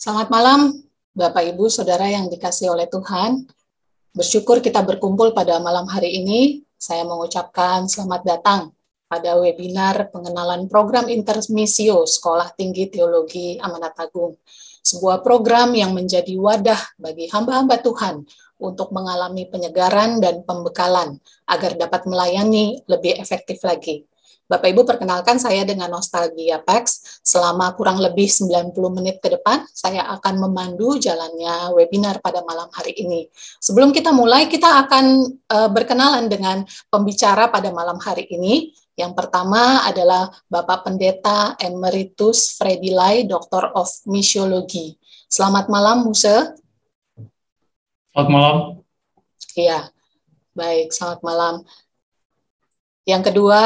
Selamat malam, Bapak, Ibu, Saudara yang dikasihi oleh Tuhan. Bersyukur kita berkumpul pada malam hari ini. Saya mengucapkan selamat datang pada webinar pengenalan program Intermissio Sekolah Tinggi Teologi Amanat Agung. Sebuah program yang menjadi wadah bagi hamba-hamba Tuhan untuk mengalami penyegaran dan pembekalan agar dapat melayani lebih efektif lagi. Bapak Ibu, perkenalkan saya dengan Nostalgia Pax. Selama kurang lebih 90 menit ke depan, saya akan memandu jalannya webinar pada malam hari ini. Sebelum kita mulai, kita akan berkenalan dengan pembicara pada malam hari ini. Yang pertama adalah Bapak Pendeta Emeritus Freddy Lai, Doctor of Missiology. Selamat malam, Muse. Selamat malam. Iya, baik, selamat malam. Yang kedua,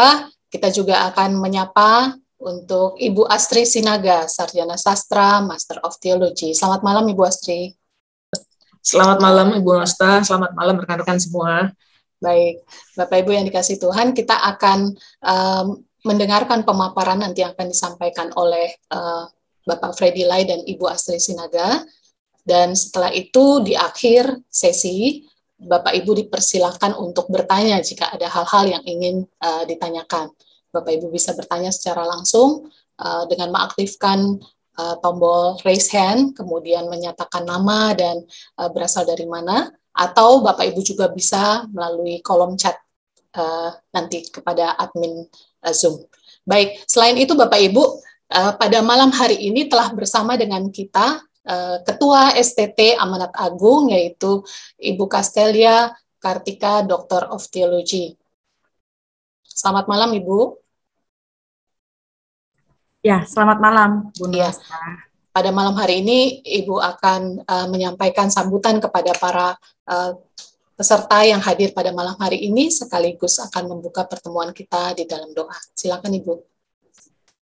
kita juga akan menyapa untuk Ibu Astri Sinaga, Sarjana Sastra, Master of Theology. Selamat malam, Ibu Astri. Selamat malam, Ibu Nosta. Selamat malam, rekan-rekan semua. Baik, Bapak Ibu yang dikasihi Tuhan, kita akan mendengarkan pemaparan nanti yang akan disampaikan oleh Bapak Freddy Lai dan Ibu Astri Sinaga. Dan setelah itu, di akhir sesi, Bapak Ibu dipersilakan untuk bertanya jika ada hal-hal yang ingin ditanyakan. Bapak Ibu bisa bertanya secara langsung dengan mengaktifkan tombol raise hand, kemudian menyatakan nama dan berasal dari mana, atau Bapak Ibu juga bisa melalui kolom chat nanti kepada admin Zoom. Baik, selain itu Bapak Ibu, pada malam hari ini telah bersama dengan kita Ketua STT Amanat Agung, yaitu Ibu Castelia Kartika, Doctor of Theology. Selamat malam, Ibu. Ya, selamat malam, Bu Nosta. Ya. Pada malam hari ini, Ibu akan menyampaikan sambutan kepada para peserta yang hadir pada malam hari ini, sekaligus akan membuka pertemuan kita di dalam doa. Silakan, Ibu.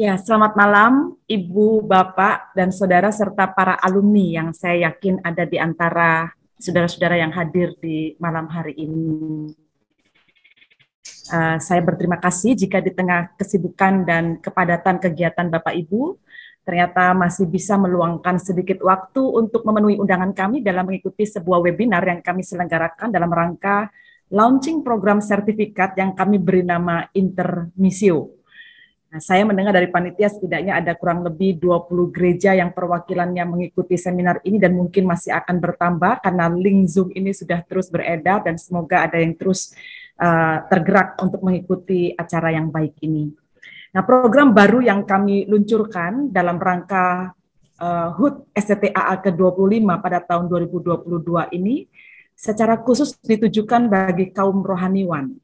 Ya, selamat malam Ibu, Bapak, dan Saudara, serta para alumni yang saya yakin ada di antara saudara-saudara yang hadir di malam hari ini. Saya berterima kasih jika di tengah kesibukan dan kepadatan kegiatan Bapak Ibu, ternyata masih bisa meluangkan sedikit waktu untuk memenuhi undangan kami dalam mengikuti sebuah webinar yang kami selenggarakan dalam rangka launching program sertifikat yang kami beri nama Intermissio. Nah, saya mendengar dari panitia setidaknya ada kurang lebih 20 gereja yang perwakilannya mengikuti seminar ini dan mungkin masih akan bertambah karena link Zoom ini sudah terus beredar dan semoga ada yang terus tergerak untuk mengikuti acara yang baik ini. Nah, program baru yang kami luncurkan dalam rangka HUT STTAA ke-25 pada tahun 2022 ini secara khusus ditujukan bagi kaum rohaniwan.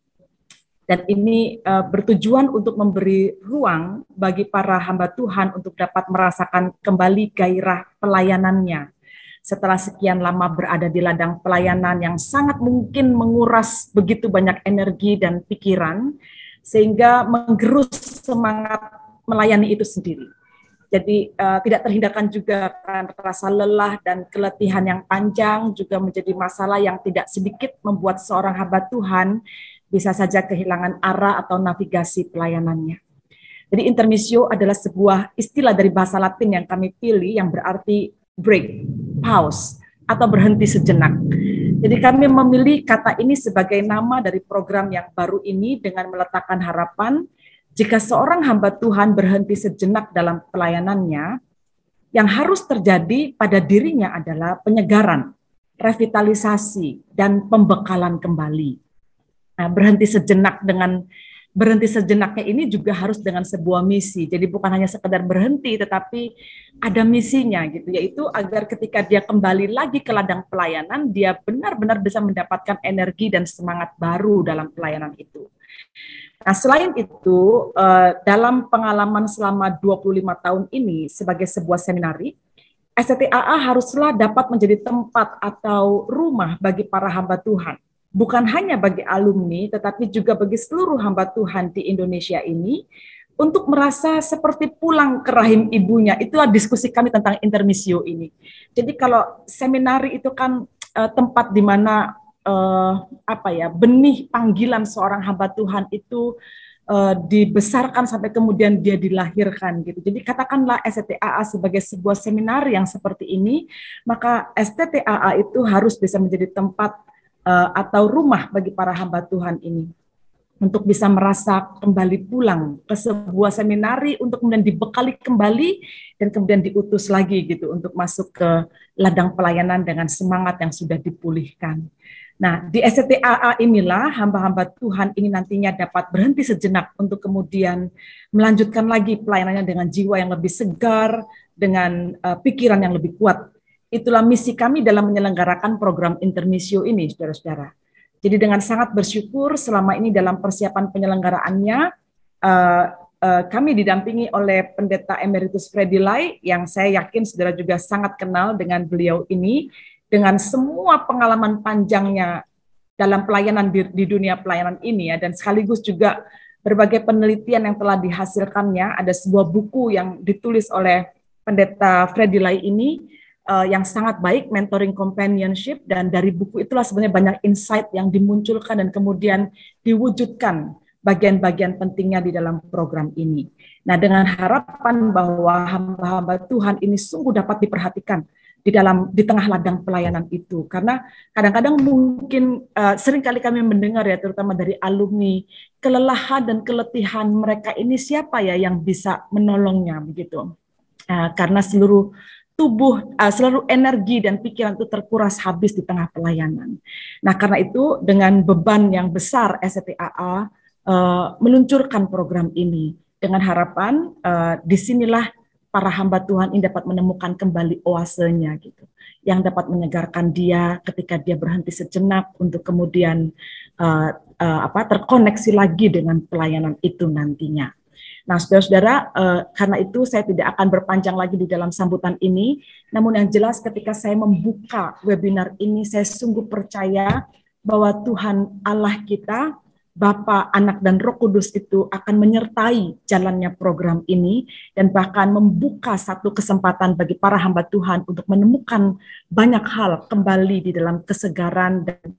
Dan ini bertujuan untuk memberi ruang bagi para hamba Tuhan untuk dapat merasakan kembali gairah pelayanannya. Setelah sekian lama berada di ladang pelayanan yang sangat mungkin menguras begitu banyak energi dan pikiran, sehingga menggerus semangat melayani itu sendiri. Jadi tidak terhindarkan juga kan rasa lelah dan keletihan yang panjang juga menjadi masalah yang tidak sedikit membuat seorang hamba Tuhan bisa saja kehilangan arah atau navigasi pelayanannya. Jadi intermissio adalah sebuah istilah dari bahasa Latin yang kami pilih yang berarti break, pause, atau berhenti sejenak. Jadi kami memilih kata ini sebagai nama dari program yang baru ini dengan meletakkan harapan jika seorang hamba Tuhan berhenti sejenak dalam pelayanannya, yang harus terjadi pada dirinya adalah penyegaran, revitalisasi, dan pembekalan kembali. Nah, berhenti sejenaknya ini juga harus dengan sebuah misi. Jadi bukan hanya sekedar berhenti, tetapi ada misinya gitu, yaitu agar ketika dia kembali lagi ke ladang pelayanan, dia benar-benar bisa mendapatkan energi dan semangat baru dalam pelayanan itu. Nah, selain itu, dalam pengalaman selama 25 tahun ini sebagai sebuah seminari, STTAA haruslah dapat menjadi tempat atau rumah bagi para hamba Tuhan. Bukan hanya bagi alumni, tetapi juga bagi seluruh hamba Tuhan di Indonesia ini, untuk merasa seperti pulang ke rahim ibunya. Itulah diskusi kami tentang intermissio ini. Jadi kalau seminari itu kan tempat di mana benih panggilan seorang hamba Tuhan itu dibesarkan sampai kemudian dia dilahirkan gitu. Jadi katakanlah STTAA sebagai sebuah seminar yang seperti ini, maka STTAA itu harus bisa menjadi tempat atau rumah bagi para hamba Tuhan ini untuk bisa merasa kembali pulang ke sebuah seminari untuk kemudian dibekali kembali dan kemudian diutus lagi gitu untuk masuk ke ladang pelayanan dengan semangat yang sudah dipulihkan. Nah, di STTAA inilah hamba-hamba Tuhan ini nantinya dapat berhenti sejenak untuk kemudian melanjutkan lagi pelayanannya dengan jiwa yang lebih segar, dengan pikiran yang lebih kuat. Itulah misi kami dalam menyelenggarakan program Intermissio ini, saudara-saudara. Jadi dengan sangat bersyukur selama ini dalam persiapan penyelenggaraannya, kami didampingi oleh Pendeta Emeritus Freddy Lai, yang saya yakin saudara juga sangat kenal dengan beliau ini, dengan semua pengalaman panjangnya dalam pelayanan di dunia pelayanan ini ya, dan sekaligus juga berbagai penelitian yang telah dihasilkannya. Ada sebuah buku yang ditulis oleh Pendeta Freddy Lai ini yang sangat baik, Mentoring Companionship, dan dari buku itulah sebenarnya banyak insight yang dimunculkan dan kemudian diwujudkan bagian-bagian pentingnya di dalam program ini. Nah, dengan harapan bahwa hamba-hamba Tuhan ini sungguh dapat diperhatikan di tengah ladang pelayanan itu, karena kadang-kadang mungkin seringkali kami mendengar ya, terutama dari alumni, kelelahan dan keletihan mereka ini siapa ya yang bisa menolongnya begitu, karena seluruh tubuh, seluruh energi dan pikiran itu terkuras habis di tengah pelayanan. Nah, karena itu dengan beban yang besar STTAA meluncurkan program ini dengan harapan disinilah para hamba Tuhan ini dapat menemukan kembali oasenya gitu, yang dapat menyegarkan dia ketika dia berhenti sejenak untuk kemudian terkoneksi lagi dengan pelayanan itu nantinya. Nah, saudara-saudara, karena itu saya tidak akan berpanjang lagi di dalam sambutan ini, namun yang jelas ketika saya membuka webinar ini, saya sungguh percaya bahwa Tuhan Allah kita, Bapa, Anak, dan Roh Kudus itu akan menyertai jalannya program ini dan bahkan membuka satu kesempatan bagi para hamba Tuhan untuk menemukan banyak hal kembali di dalam kesegaran dan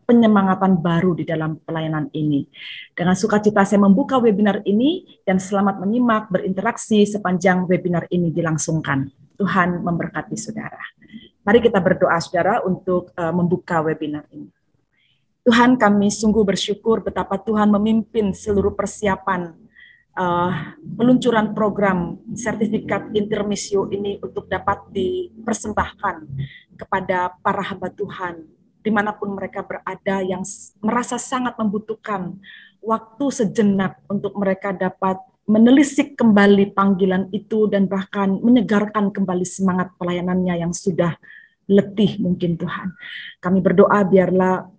penyemangatan baru di dalam pelayanan ini. Dengan sukacita saya membuka webinar ini dan selamat menyimak, berinteraksi sepanjang webinar ini dilangsungkan. Tuhan memberkati saudara. Mari kita berdoa saudara untuk membuka webinar ini. Tuhan, kami sungguh bersyukur betapa Tuhan memimpin seluruh persiapan peluncuran program sertifikat Intermissio ini untuk dapat dipersembahkan kepada para hamba Tuhan dimanapun mereka berada yang merasa sangat membutuhkan waktu sejenak untuk mereka dapat menelisik kembali panggilan itu dan bahkan menyegarkan kembali semangat pelayanannya yang sudah letih mungkin Tuhan. Kami berdoa biarlah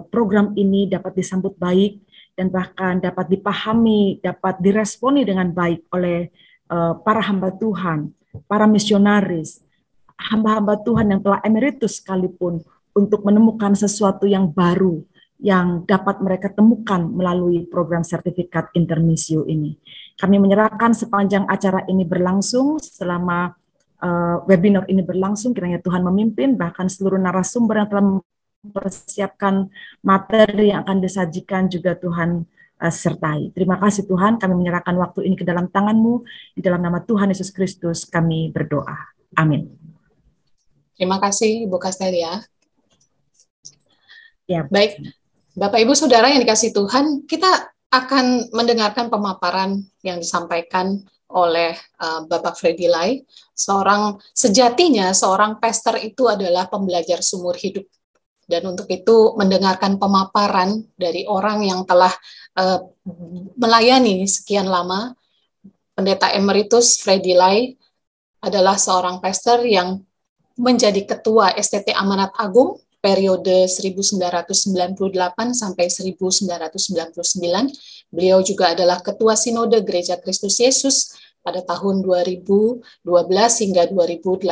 program ini dapat disambut baik dan bahkan dapat dipahami, dapat diresponi dengan baik oleh para hamba Tuhan, para misionaris, hamba-hamba Tuhan yang telah emeritus sekalipun untuk menemukan sesuatu yang baru yang dapat mereka temukan melalui program sertifikat Intermissio ini. Kami menyerahkan sepanjang acara ini berlangsung selama webinar ini berlangsung, kiranya Tuhan memimpin, bahkan seluruh narasumber yang telah mempersiapkan materi yang akan disajikan juga Tuhan sertai. Terima kasih Tuhan, kami menyerahkan waktu ini ke dalam tangan-Mu, di dalam nama Tuhan Yesus Kristus kami berdoa. Amin. Terima kasih Ibu Castelia. Ya. Baik, Bapak Ibu Saudara yang dikasihi Tuhan, kita akan mendengarkan pemaparan yang disampaikan oleh Bapak Freddy Lai. Sejatinya seorang pastor itu adalah pembelajar seumur hidup. Dan untuk itu mendengarkan pemaparan dari orang yang telah melayani sekian lama, Pendeta Emeritus Freddy Lai adalah seorang pastor yang menjadi ketua STT Amanat Agung periode 1998 sampai 1999. Beliau juga adalah Ketua Sinode Gereja Kristus Yesus pada tahun 2012 hingga 2018.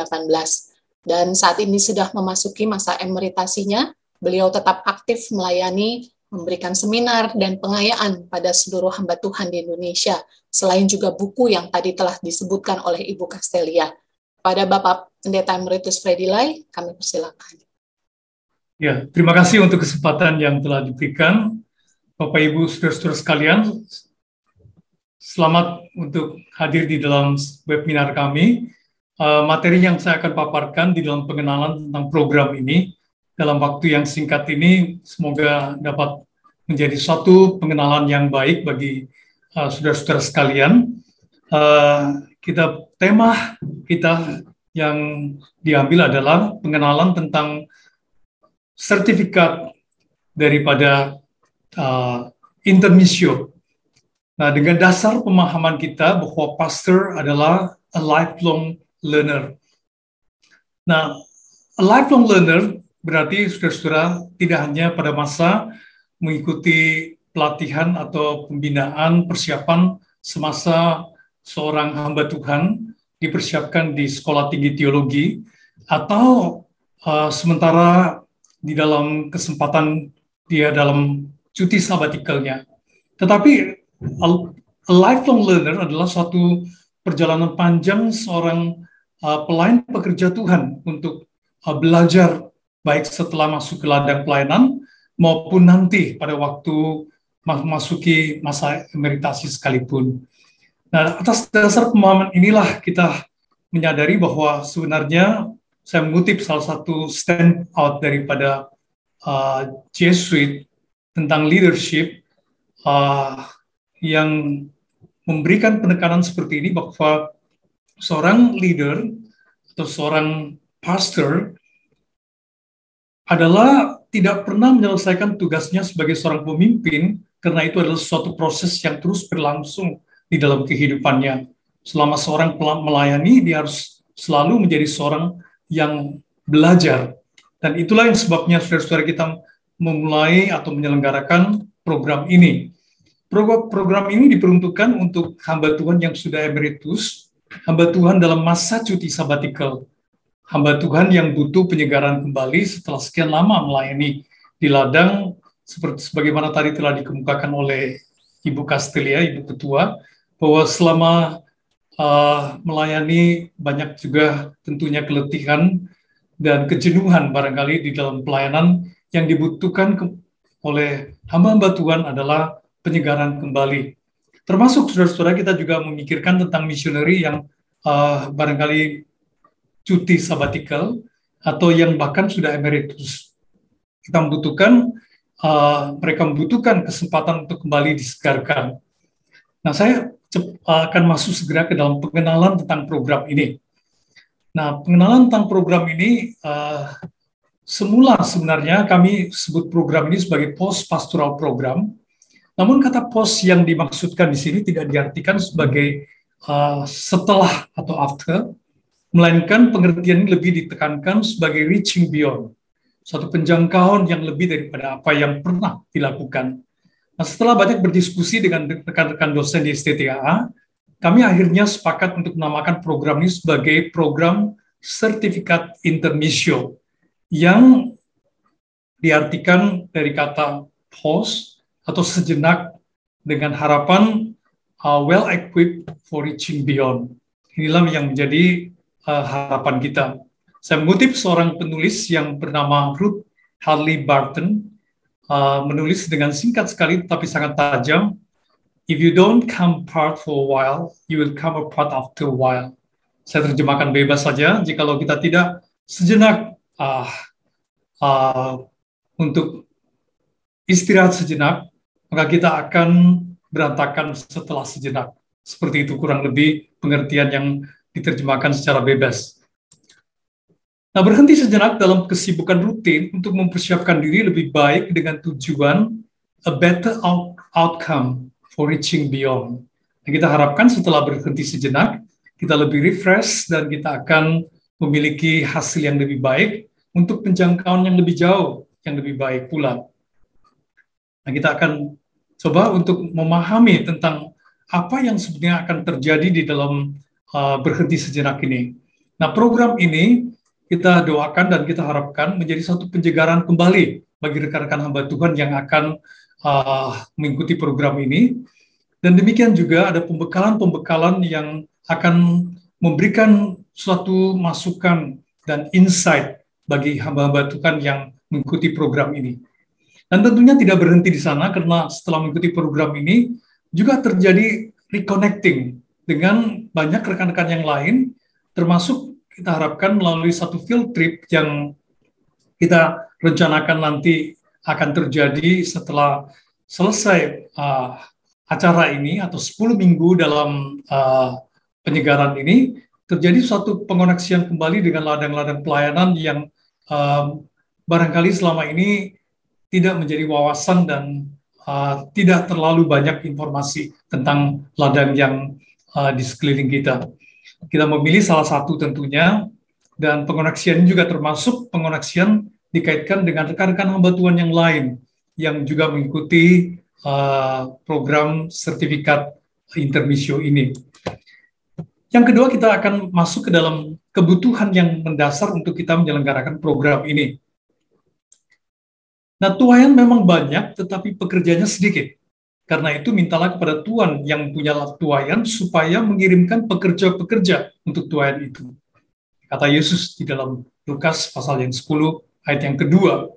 Dan saat ini sudah memasuki masa emeritasinya, beliau tetap aktif melayani, memberikan seminar dan pengayaan pada seluruh hamba Tuhan di Indonesia, selain juga buku yang tadi telah disebutkan oleh Ibu Castelia. Pada Bapak Pendeta Emeritus Freddy Lai, kami persilakan. Ya, terima kasih untuk kesempatan yang telah diberikan. Bapak Ibu saudara-saudara sekalian, selamat untuk hadir di dalam webinar kami. Materi yang saya akan paparkan di dalam pengenalan tentang program ini dalam waktu yang singkat ini semoga dapat menjadi suatu pengenalan yang baik bagi saudara-saudara sekalian. Tema kita yang diambil adalah pengenalan tentang sertifikat daripada intermissio. Nah, dengan dasar pemahaman kita bahwa pastor adalah a lifelong learner. Nah, a lifelong learner berarti saudara-saudara tidak hanya pada masa mengikuti pelatihan atau pembinaan persiapan semasa seorang hamba Tuhan dipersiapkan di sekolah tinggi teologi atau sementara di dalam kesempatan dia dalam cuti sabatikalnya. Tetapi a lifelong learner adalah suatu perjalanan panjang seorang pelayan pekerja Tuhan untuk belajar baik setelah masuk ke ladang pelayanan maupun nanti pada waktu memasuki masa emeritasi sekalipun. Nah, atas dasar pemahaman inilah kita menyadari bahwa sebenarnya saya mengutip salah satu stand out daripada Jesuit tentang leadership yang memberikan penekanan seperti ini bahwa seorang leader atau seorang pastor adalah tidak pernah menyelesaikan tugasnya sebagai seorang pemimpin karena itu adalah suatu proses yang terus berlangsung di dalam kehidupannya. Selama seorang melayani, dia harus selalu menjadi seorang yang belajar. Dan itulah yang sebabnya saudara-saudara kita memulai atau menyelenggarakan program ini. Program ini diperuntukkan untuk hamba Tuhan yang sudah emeritus, hamba Tuhan dalam masa cuti sabatikal, hamba Tuhan yang butuh penyegaran kembali setelah sekian lama melayani di ladang, seperti sebagaimana tadi telah dikemukakan oleh Ibu Castelia, Ibu Ketua, bahwa selama melayani banyak juga tentunya keletihan dan kejenuhan barangkali di dalam pelayanan yang dibutuhkan oleh hamba-hamba Tuhan adalah penyegaran kembali. Termasuk saudara-saudara kita juga memikirkan tentang misioneri yang barangkali cuti sabatikal atau yang bahkan sudah emeritus. Kita membutuhkan, mereka membutuhkan kesempatan untuk kembali disegarkan. Nah, saya akan masuk segera ke dalam pengenalan tentang program ini. Nah, pengenalan tentang program ini, semula sebenarnya kami sebut program ini sebagai post-pastoral program. Namun kata post yang dimaksudkan di sini tidak diartikan sebagai setelah atau after, melainkan pengertian ini lebih ditekankan sebagai reaching beyond, suatu penjangkauan yang lebih daripada apa yang pernah dilakukan. Nah, setelah banyak berdiskusi dengan rekan-rekan dosen di STTAA, kami akhirnya sepakat untuk menamakan program ini sebagai program sertifikat intermissio, yang diartikan dari kata pause atau sejenak dengan harapan well-equipped for reaching beyond. Inilah yang menjadi harapan kita. Saya mengutip seorang penulis yang bernama Ruth Harley Barton, menulis dengan singkat sekali tapi sangat tajam, "If you don't come apart for a while, you will come apart after a while." Saya terjemahkan bebas saja, jikalau kita tidak sejenak untuk istirahat sejenak, maka kita akan berantakan setelah sejenak. Seperti itu kurang lebih pengertian yang diterjemahkan secara bebas. Nah, berhenti sejenak dalam kesibukan rutin untuk mempersiapkan diri lebih baik dengan tujuan a better outcome for reaching beyond. Nah, kita harapkan setelah berhenti sejenak, kita lebih refresh dan kita akan memiliki hasil yang lebih baik untuk penjangkauan yang lebih jauh, yang lebih baik pula. Nah, kita akan coba untuk memahami tentang apa yang sebenarnya akan terjadi di dalam berhenti sejenak ini. Nah, program ini kita doakan dan kita harapkan menjadi satu penyegaran kembali bagi rekan-rekan hamba Tuhan yang akan mengikuti program ini. Dan demikian juga ada pembekalan-pembekalan yang akan memberikan suatu masukan dan insight bagi hamba-hamba Tuhan yang mengikuti program ini. Dan tentunya tidak berhenti di sana, karena setelah mengikuti program ini juga terjadi reconnecting dengan banyak rekan-rekan yang lain, termasuk kita harapkan melalui satu field trip yang kita rencanakan nanti akan terjadi setelah selesai acara ini atau 10 minggu dalam penyegaran ini, terjadi suatu pengoneksian kembali dengan ladang-ladang pelayanan yang barangkali selama ini tidak menjadi wawasan dan tidak terlalu banyak informasi tentang ladang yang di sekeliling kita. Kita memilih salah satu tentunya, dan pengoneksian ini juga termasuk pengoneksian dikaitkan dengan rekan-rekan hamba Tuhan yang lain yang juga mengikuti program sertifikat intermissio ini. Yang kedua, kita akan masuk ke dalam kebutuhan yang mendasar untuk kita menyelenggarakan program ini. Nah, tuayan memang banyak, tetapi pekerjanya sedikit. Karena itu, mintalah kepada Tuhan yang punya tuayan supaya mengirimkan pekerja-pekerja untuk tuayan itu. Kata Yesus di dalam Lukas pasal yang 10, ayat yang kedua.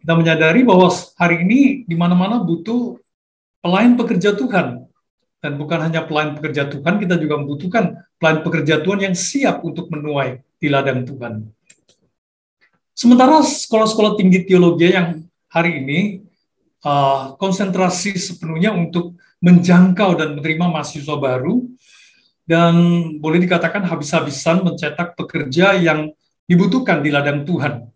Kita menyadari bahwa hari ini di mana-mana butuh pelayan pekerja Tuhan. Dan bukan hanya pelayan pekerja Tuhan, kita juga membutuhkan pelayan pekerja Tuhan yang siap untuk menuai di ladang Tuhan. Sementara sekolah-sekolah tinggi teologi yang hari ini konsentrasi sepenuhnya untuk menjangkau dan menerima mahasiswa baru, dan boleh dikatakan habis-habisan mencetak pekerja yang dibutuhkan di ladang Tuhan.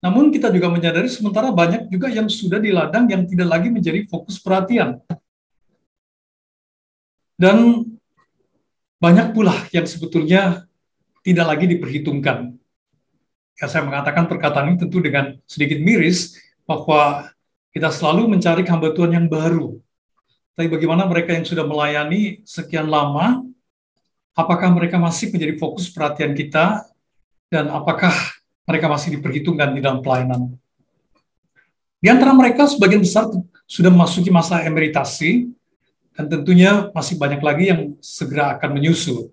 Namun kita juga menyadari sementara banyak juga yang sudah di ladang yang tidak lagi menjadi fokus perhatian. Dan banyak pula yang sebetulnya tidak lagi diperhitungkan. Ya, saya mengatakan perkataan ini tentu dengan sedikit miris, bahwa kita selalu mencari hamba Tuhan yang baru. Tapi bagaimana mereka yang sudah melayani sekian lama, apakah mereka masih menjadi fokus perhatian kita, dan apakah mereka masih diperhitungkan di dalam pelayanan? Di antara mereka, sebagian besar sudah memasuki masa emeritasi, dan tentunya masih banyak lagi yang segera akan menyusul.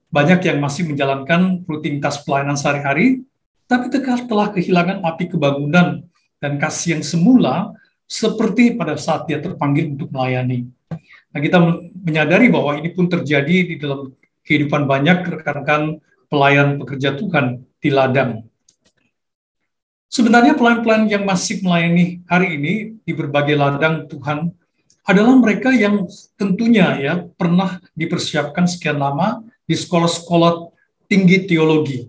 Banyak yang masih menjalankan rutinitas pelayanan sehari-hari, tapi telah kehilangan api kebangunan dan kasih yang semula seperti pada saat dia terpanggil untuk melayani. Nah, kita menyadari bahwa ini pun terjadi di dalam kehidupan banyak rekan-rekan pelayan pekerja Tuhan di ladang. Sebenarnya pelayan-pelayan yang masih melayani hari ini di berbagai ladang Tuhan adalah mereka yang tentunya ya pernah dipersiapkan sekian lama di sekolah-sekolah tinggi teologi.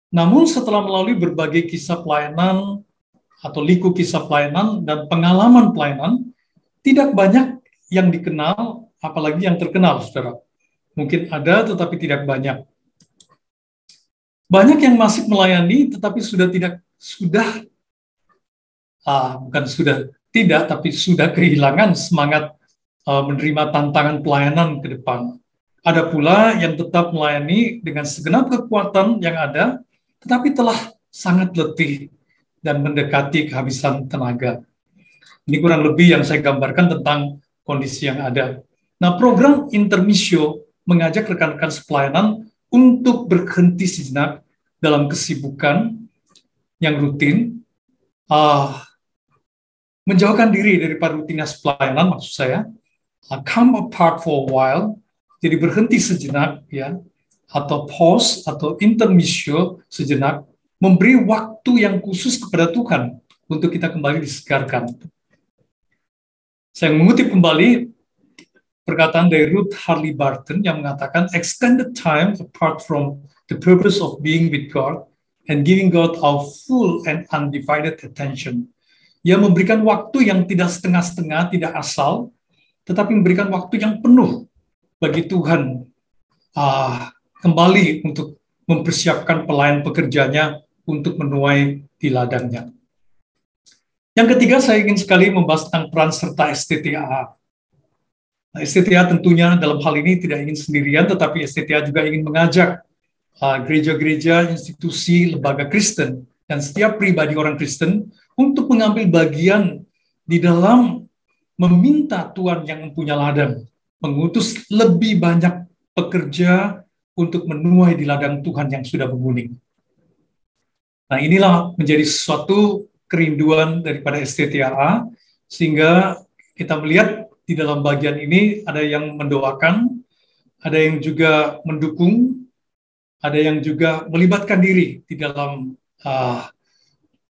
Namun setelah melalui berbagai kisah pelayanan atau liku kisah pelayanan dan pengalaman pelayanan, tidak banyak yang dikenal, apalagi yang terkenal, saudara. Mungkin ada, tetapi tidak banyak. Banyak yang masih melayani, tetapi tapi sudah kehilangan semangat menerima tantangan pelayanan ke depan. Ada pula yang tetap melayani dengan segenap kekuatan yang ada, tetapi telah sangat letih dan mendekati kehabisan tenaga. Ini kurang lebih yang saya gambarkan tentang kondisi yang ada. Nah, program intermissio mengajak rekan-rekan sepelayanan untuk berhenti sejenak dalam kesibukan yang rutin, menjauhkan diri daripada rutinitas pelayanan, maksud saya, come apart for a while, jadi berhenti sejenak, ya, atau pause atau intermissio sejenak, memberi waktu yang khusus kepada Tuhan untuk kita kembali disegarkan. Saya mengutip kembali perkataan dari Ruth Harley Barton yang mengatakan, extended time apart from the purpose of being with God and giving God our full and undivided attention. Ia memberikan waktu yang tidak setengah-setengah, tidak asal, tetapi memberikan waktu yang penuh bagi Tuhan kembali untuk mempersiapkan pelayan pekerjanya untuk menuai di ladangnya. Yang ketiga, saya ingin sekali membahas tentang peran serta STTA. Nah, STTA tentunya dalam hal ini tidak ingin sendirian, tetapi STTA juga ingin mengajak gereja-gereja, institusi, lembaga Kristen, dan setiap pribadi orang Kristen untuk mengambil bagian di dalam meminta Tuhan yang mempunyai ladang, mengutus lebih banyak pekerja untuk menuai di ladang Tuhan yang sudah menguning. Nah, inilah menjadi suatu kerinduan daripada STTA, sehingga kita melihat di dalam bagian ini, ada yang mendoakan, ada yang juga mendukung, ada yang juga melibatkan diri di dalam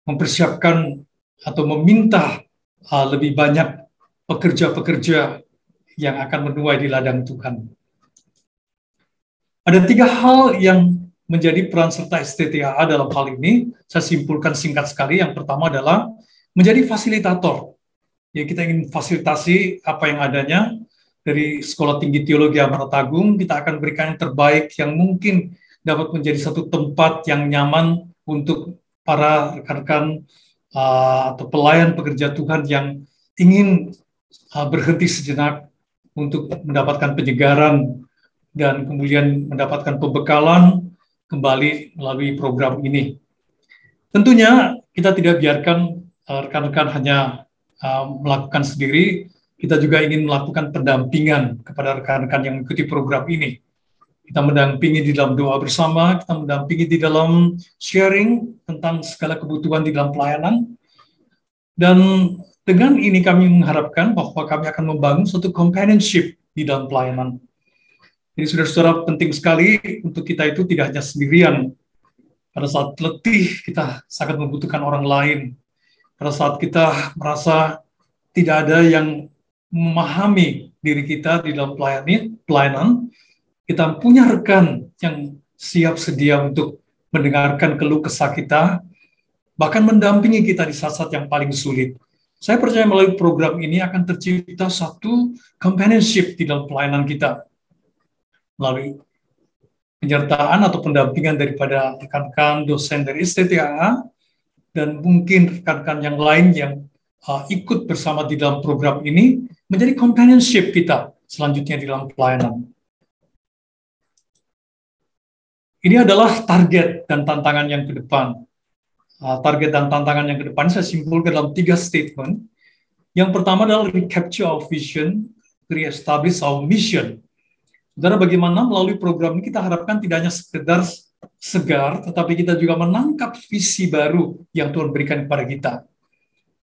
mempersiapkan atau meminta lebih banyak pekerja-pekerja yang akan menuai di ladang Tuhan. Ada 3 hal yang menjadi peran serta STTAA dalam hal ini. Saya simpulkan singkat sekali. Yang pertama adalah menjadi fasilitator. Ya, kita ingin fasilitasi apa yang adanya dari Sekolah Tinggi Teologi Amanat Agung. Kita akan berikan yang terbaik yang mungkin dapat menjadi satu tempat yang nyaman untuk para rekan-rekan atau pelayan pekerja Tuhan yang ingin berhenti sejenak untuk mendapatkan penyegaran dan kemudian mendapatkan pembekalan kembali melalui program ini. Tentunya kita tidak biarkan rekan-rekan hanya melakukan sendiri, kita juga ingin melakukan pendampingan kepada rekan-rekan yang mengikuti program ini. Kita mendampingi di dalam doa bersama, kita mendampingi di dalam sharing tentang segala kebutuhan di dalam pelayanan. Dan dengan ini kami mengharapkan bahwa kami akan membangun suatu companionship di dalam pelayanan. Jadi saudara-saudara, penting sekali untuk kita itu tidak hanya sendirian. Pada saat letih, kita sangat membutuhkan orang lain. Pada saat kita merasa tidak ada yang memahami diri kita di dalam pelayanan, kita punya rekan yang siap sedia untuk mendengarkan keluh kesah kita, bahkan mendampingi kita di saat-saat yang paling sulit. Saya percaya melalui program ini akan tercipta satu companionship di dalam pelayanan kita, melalui penyertaan atau pendampingan daripada rekan-rekan dosen dari STTAA dan mungkin rekan-rekan yang lain yang ikut bersama di dalam program ini menjadi companionship kita selanjutnya di dalam pelayanan. Ini adalah target dan tantangan yang ke depan. Target dan tantangan yang ke depan saya simpulkan dalam 3 statement. Yang pertama adalah recapture our vision, re-establish our mission. Saudara, bagaimana melalui program ini kita harapkan tidak hanya sekedar segar, tetapi kita juga menangkap visi baru yang Tuhan berikan kepada kita.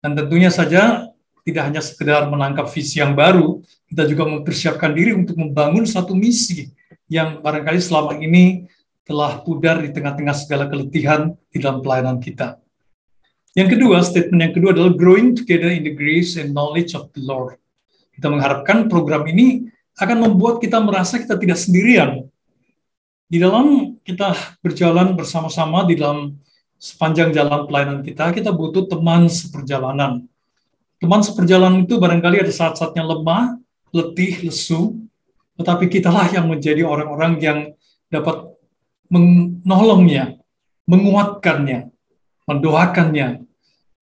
Dan tentunya saja tidak hanya sekedar menangkap visi yang baru, kita juga mempersiapkan diri untuk membangun satu misi yang barangkali selama ini telah pudar di tengah-tengah segala keletihan di dalam pelayanan kita. Yang kedua, statement yang kedua adalah growing together in the grace and knowledge of the Lord. Kita mengharapkan program ini akan membuat kita merasa kita tidak sendirian. Di dalam kita berjalan bersama-sama di dalam sepanjang jalan pelayanan kita butuh teman seperjalanan. Teman seperjalanan itu barangkali ada saat-saatnya lemah, letih, lesu, tetapi kitalah yang menjadi orang-orang yang dapat menolongnya, menguatkannya, mendoakannya.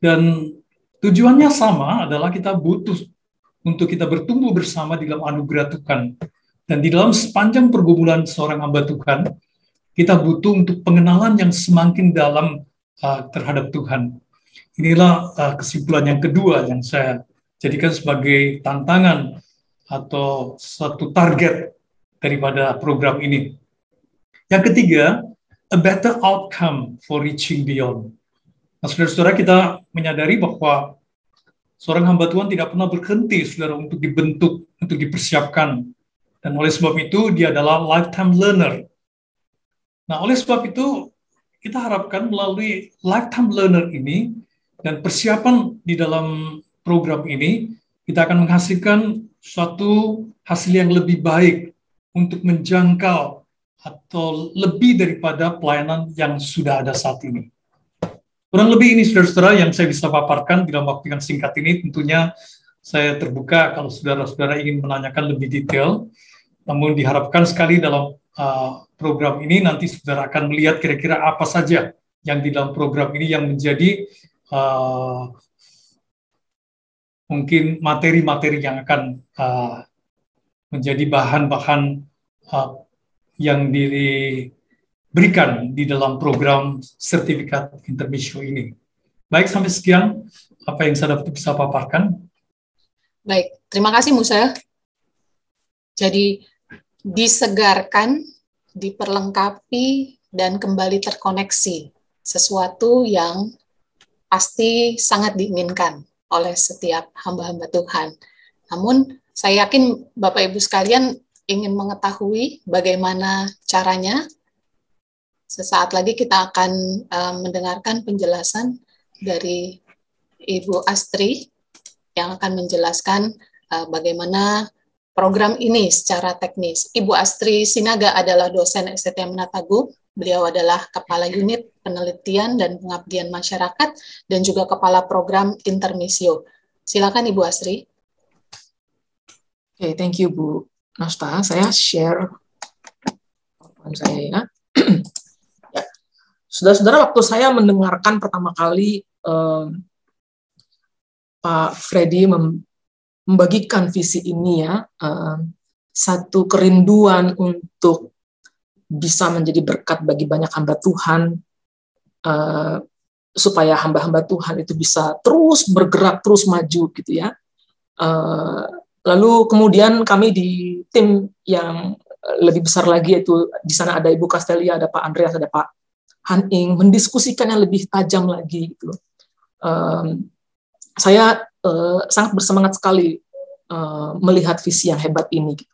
Dan tujuannya sama adalah kita butuh untuk kita bertumbuh bersama di dalam anugerah Tuhan. Dan di dalam sepanjang pergumulan seorang hamba Tuhan, kita butuh untuk pengenalan yang semakin dalam terhadap Tuhan. Inilah kesimpulan yang kedua yang saya jadikan sebagai tantangan atau satu target daripada program ini. Yang ketiga, a better outcome for reaching beyond. Nah, saudara-saudara, kita menyadari bahwa seorang hamba Tuhan tidak pernah berhenti, saudara, untuk dibentuk, untuk dipersiapkan. Dan oleh sebab itu, dia adalah lifetime learner. Nah, oleh sebab itu, kita harapkan melalui lifetime learner ini, dan persiapan di dalam program ini, kita akan menghasilkan suatu hasil yang lebih baik untuk menjangkau atau lebih daripada pelayanan yang sudah ada saat ini. Kurang lebih ini saudara-saudara yang saya bisa paparkan di dalam waktu yang singkat ini. Tentunya saya terbuka kalau saudara-saudara ingin menanyakan lebih detail. Namun diharapkan sekali dalam program ini nanti saudara akan melihat kira-kira apa saja yang di dalam program ini yang menjadi mungkin materi-materi yang akan menjadi bahan-bahan yang diberikan di dalam program sertifikat intermissio ini. Baik, sampai sekian apa yang saya dapat bisa paparkan. Baik, terima kasih Musa. Jadi disegarkan, diperlengkapi, dan kembali terkoneksi. Sesuatu yang pasti sangat diinginkan oleh setiap hamba-hamba Tuhan. Namun Saya yakin Bapak Ibu sekalian ingin mengetahui bagaimana caranya. Sesaat lagi kita akan mendengarkan penjelasan dari Ibu Astri yang akan menjelaskan bagaimana program ini secara teknis. Ibu Astri Sinaga adalah dosen STM Menatagu. Beliau adalah Kepala Unit Penelitian dan Pengabdian Masyarakat dan juga Kepala Program Intermisio. Silakan Ibu Astri. Oke, thank you Bu Nasta. Saya share PowerPoint saya ya. Ya. Saudara-saudara, waktu saya mendengarkan pertama kali Pak Freddy membagikan visi ini ya, satu kerinduan untuk bisa menjadi berkat bagi banyak hamba Tuhan, supaya hamba-hamba Tuhan itu bisa terus bergerak, terus maju gitu ya. Lalu kemudian kami di tim yang lebih besar lagi, itu di sana ada Ibu Castelia, ada Pak Andreas, ada Pak Haning, mendiskusikan yang lebih tajam lagi gitu. Saya sangat bersemangat sekali melihat visi yang hebat ini. Gitu.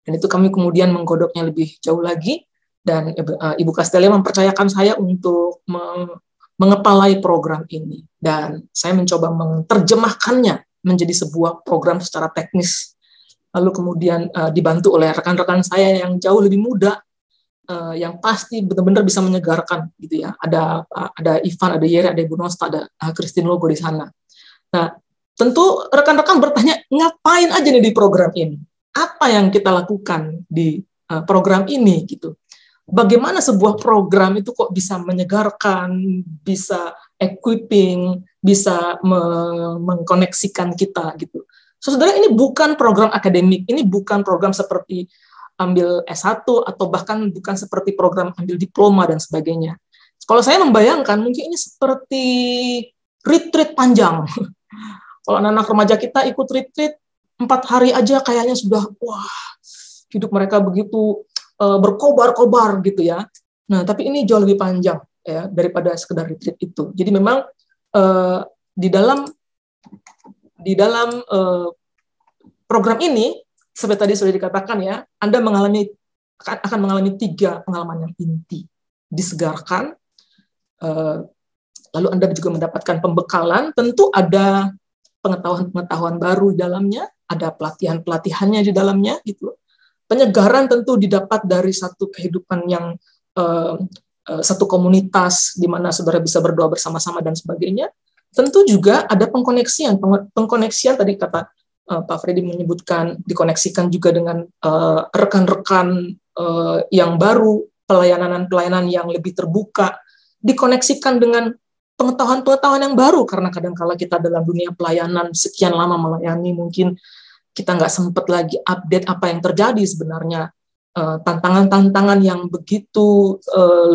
Dan itu kami kemudian menggodoknya lebih jauh lagi, dan Ibu Castelia mempercayakan saya untuk mengepalai program ini. Dan saya mencoba menerjemahkannya menjadi sebuah program secara teknis. Lalu kemudian dibantu oleh rekan-rekan saya yang jauh lebih muda, yang pasti benar-benar bisa menyegarkan gitu ya. Ada Ivan, ada Yeri, ada Ibu Nosta, ada Christine Logo di sana. Nah, tentu rekan-rekan bertanya, ngapain aja nih di program ini? Apa yang kita lakukan di program ini gitu? Bagaimana sebuah program itu kok bisa menyegarkan, bisa equipping, bisa mengkoneksikan kita gitu. Saudara, ini bukan program akademik, ini bukan program seperti ambil S1 atau bahkan bukan seperti program ambil diploma dan sebagainya. Kalau saya membayangkan mungkin ini seperti retreat panjang. Kalau anak-anak remaja kita ikut retreat 4 hari aja kayaknya sudah wah, hidup mereka begitu berkobar-kobar gitu ya. Nah, tapi ini jauh lebih panjang ya daripada sekedar retreat itu. Jadi memang di dalam program ini seperti tadi sudah dikatakan ya, Anda akan mengalami 3 pengalaman yang inti. Disegarkan, lalu Anda juga mendapatkan pembekalan, tentu ada pengetahuan-pengetahuan baru di dalamnya, ada pelatihan-pelatihannya di dalamnya, gitu. Penyegaran tentu didapat dari satu kehidupan yang satu komunitas di mana saudara bisa berdoa bersama-sama dan sebagainya. Tentu juga ada pengkoneksian tadi kata Pak Freddy menyebutkan, dikoneksikan juga dengan rekan-rekan yang baru, pelayanan yang lebih terbuka, dikoneksikan dengan pengetahuan-pengetahuan yang baru, karena kadang-kala kita dalam dunia pelayanan sekian lama melayani, mungkin kita nggak sempat lagi update apa yang terjadi sebenarnya. Tantangan-tantangan yang begitu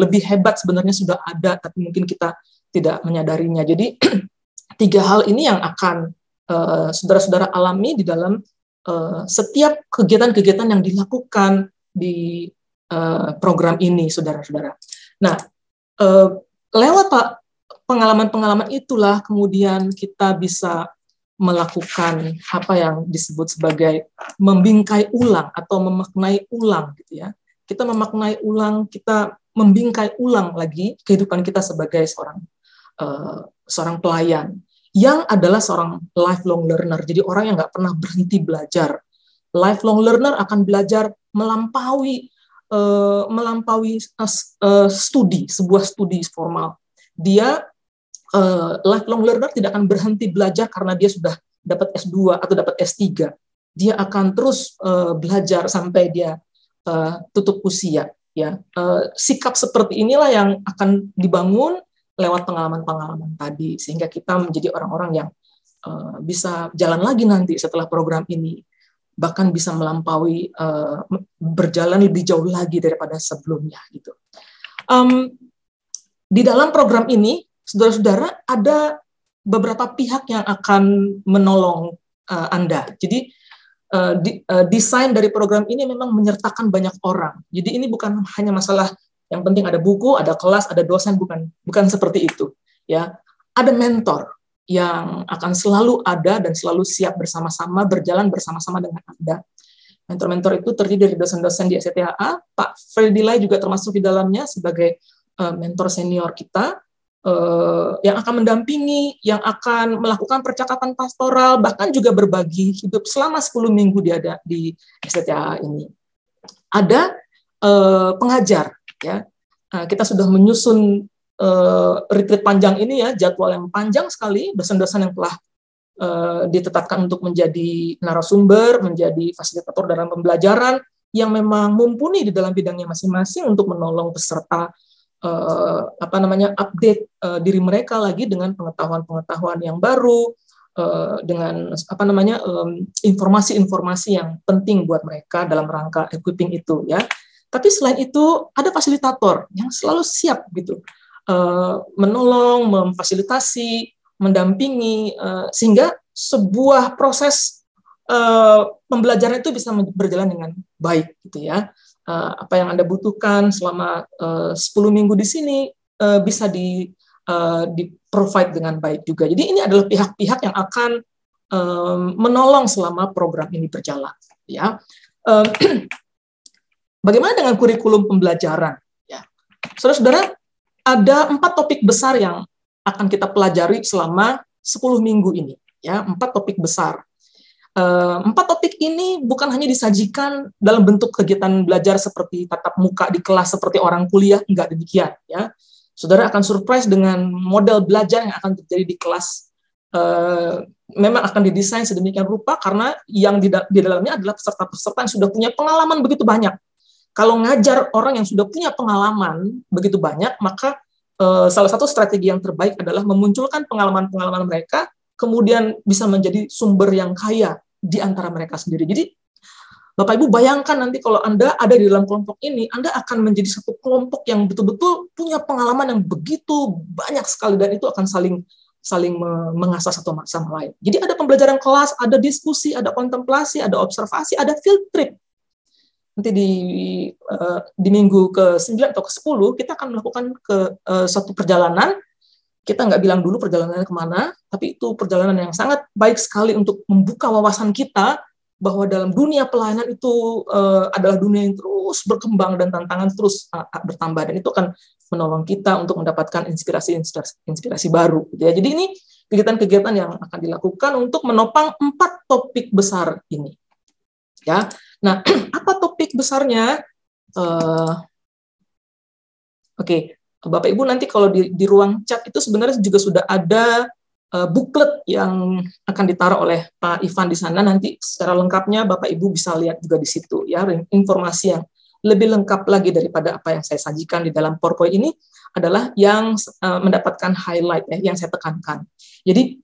lebih hebat sebenarnya sudah ada, tapi mungkin kita tidak menyadarinya. Jadi 3 hal ini yang akan saudara-saudara alami di dalam setiap kegiatan-kegiatan yang dilakukan di program ini, saudara-saudara. Nah, lewat pengalaman-pengalaman itulah kemudian kita bisa melakukan apa yang disebut sebagai membingkai ulang atau memaknai ulang gitu ya. Kita memaknai ulang, kita membingkai ulang lagi kehidupan kita sebagai seorang pelayan yang adalah seorang lifelong learner. Jadi orang yang nggak pernah berhenti belajar. Lifelong learner akan belajar melampaui sebuah studi formal. Dia lifelong learner tidak akan berhenti belajar karena dia sudah dapat S2 atau dapat S3. Dia akan terus belajar sampai dia tutup usia. Ya, sikap seperti inilah yang akan dibangun lewat pengalaman-pengalaman tadi, sehingga kita menjadi orang-orang yang bisa jalan lagi nanti setelah program ini, bahkan bisa melampaui, berjalan lebih jauh lagi daripada sebelumnya. Gitu. Di dalam program ini, saudara-saudara, ada beberapa pihak yang akan menolong Anda. Jadi desain dari program ini memang menyertakan banyak orang. Jadi ini bukan hanya masalah yang penting ada buku, ada kelas, ada dosen, bukan seperti itu. Ya, ada mentor. yang akan selalu ada dan selalu siap bersama-sama, berjalan bersama-sama dengan Anda. Mentor-mentor itu terdiri dari dosen-dosen di SCTHA, Pak Freddy Lai juga termasuk di dalamnya sebagai mentor senior kita, yang akan mendampingi, yang akan melakukan percakapan pastoral, bahkan juga berbagi hidup selama 10 minggu dia ada di SCTHA ini. Ada pengajar, ya. Kita sudah menyusun retreat panjang ini ya, jadwal yang panjang sekali, dosen-dosen yang telah ditetapkan untuk menjadi narasumber, menjadi fasilitator dalam pembelajaran yang memang mumpuni di dalam bidangnya masing-masing untuk menolong peserta update diri mereka lagi dengan pengetahuan-pengetahuan yang baru, dengan informasi-informasi yang penting buat mereka dalam rangka equipping itu ya. Tapi selain itu ada fasilitator yang selalu siap gitu, menolong, memfasilitasi, mendampingi, sehingga sebuah proses pembelajaran itu bisa berjalan dengan baik gitu ya. Apa yang Anda butuhkan selama 10 minggu di sini bisa di provide dengan baik juga. Jadi ini adalah pihak-pihak yang akan menolong selama program ini berjalan ya. Bagaimana dengan kurikulum pembelajaran? Ya. Saudara-saudara, ada 4 topik besar yang akan kita pelajari selama 10 minggu ini. Ya, 4 topik besar. 4 topik ini bukan hanya disajikan dalam bentuk kegiatan belajar seperti tatap muka di kelas seperti orang kuliah, enggak demikian. Ya. Saudara akan surprise dengan model belajar yang akan terjadi di kelas. Memang akan didesain sedemikian rupa karena yang di dalamnya adalah peserta-peserta yang sudah punya pengalaman begitu banyak. Kalau ngajar orang yang sudah punya pengalaman begitu banyak, maka salah satu strategi yang terbaik adalah memunculkan pengalaman-pengalaman mereka, kemudian bisa menjadi sumber yang kaya di antara mereka sendiri. Jadi, Bapak Ibu bayangkan nanti kalau Anda ada di dalam kelompok ini, Anda akan menjadi satu kelompok yang betul-betul punya pengalaman yang begitu banyak sekali, dan itu akan saling mengasah satu sama lain. Jadi ada pembelajaran kelas, ada diskusi, ada kontemplasi, ada observasi, ada field trip. Nanti di minggu ke-9 atau ke-10 kita akan melakukan satu perjalanan. Kita nggak bilang dulu perjalanannya kemana, tapi itu perjalanan yang sangat baik sekali untuk membuka wawasan kita bahwa dalam dunia pelayanan itu adalah dunia yang terus berkembang dan tantangan terus bertambah, dan itu akan menolong kita untuk mendapatkan inspirasi baru. Ya. Jadi ini kegiatan-kegiatan yang akan dilakukan untuk menopang 4 topik besar ini. Ya, nah apa topik besarnya? Oke, Bapak Ibu nanti kalau di ruang chat itu sebenarnya juga sudah ada booklet yang akan ditaruh oleh Pak Ivan di sana. Nanti secara lengkapnya Bapak Ibu bisa lihat juga di situ ya, informasi yang lebih lengkap lagi daripada apa yang saya sajikan di dalam PowerPoint ini adalah yang mendapatkan highlight ya, yang saya tekankan. Jadi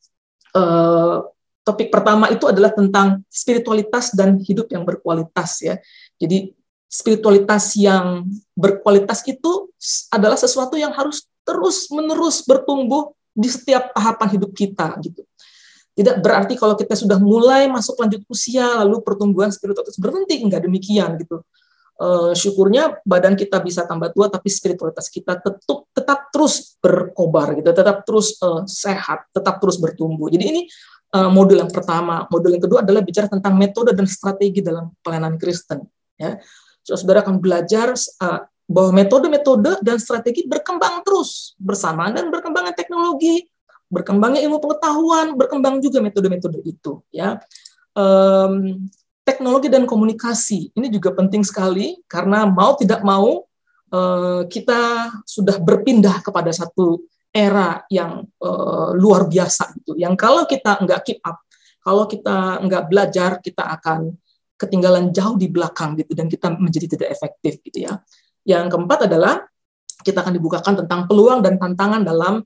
topik pertama itu adalah tentang spiritualitas dan hidup yang berkualitas ya. Jadi spiritualitas yang berkualitas itu adalah sesuatu yang harus terus-menerus bertumbuh di setiap tahapan hidup kita gitu. Tidak berarti kalau kita sudah mulai masuk lanjut usia lalu pertumbuhan spiritualitas berhenti, enggak demikian gitu. Syukurnya badan kita bisa tambah tua tapi spiritualitas kita tetap terus berkobar gitu, tetap terus sehat, tetap terus bertumbuh. Jadi ini modul yang pertama. Modul yang kedua adalah bicara tentang metode dan strategi dalam pelayanan Kristen. Ya. Saudara akan belajar bahwa metode-metode dan strategi berkembang terus bersamaan dan berkembangnya teknologi, berkembangnya ilmu pengetahuan, berkembang juga metode-metode itu. Ya. Teknologi dan komunikasi ini juga penting sekali karena mau tidak mau kita sudah berpindah kepada satu era yang luar biasa gitu. Yang kalau kita nggak keep up, kalau kita nggak belajar, kita akan ketinggalan jauh di belakang gitu dan kita menjadi tidak efektif gitu ya. Yang keempat adalah kita akan dibukakan tentang peluang dan tantangan dalam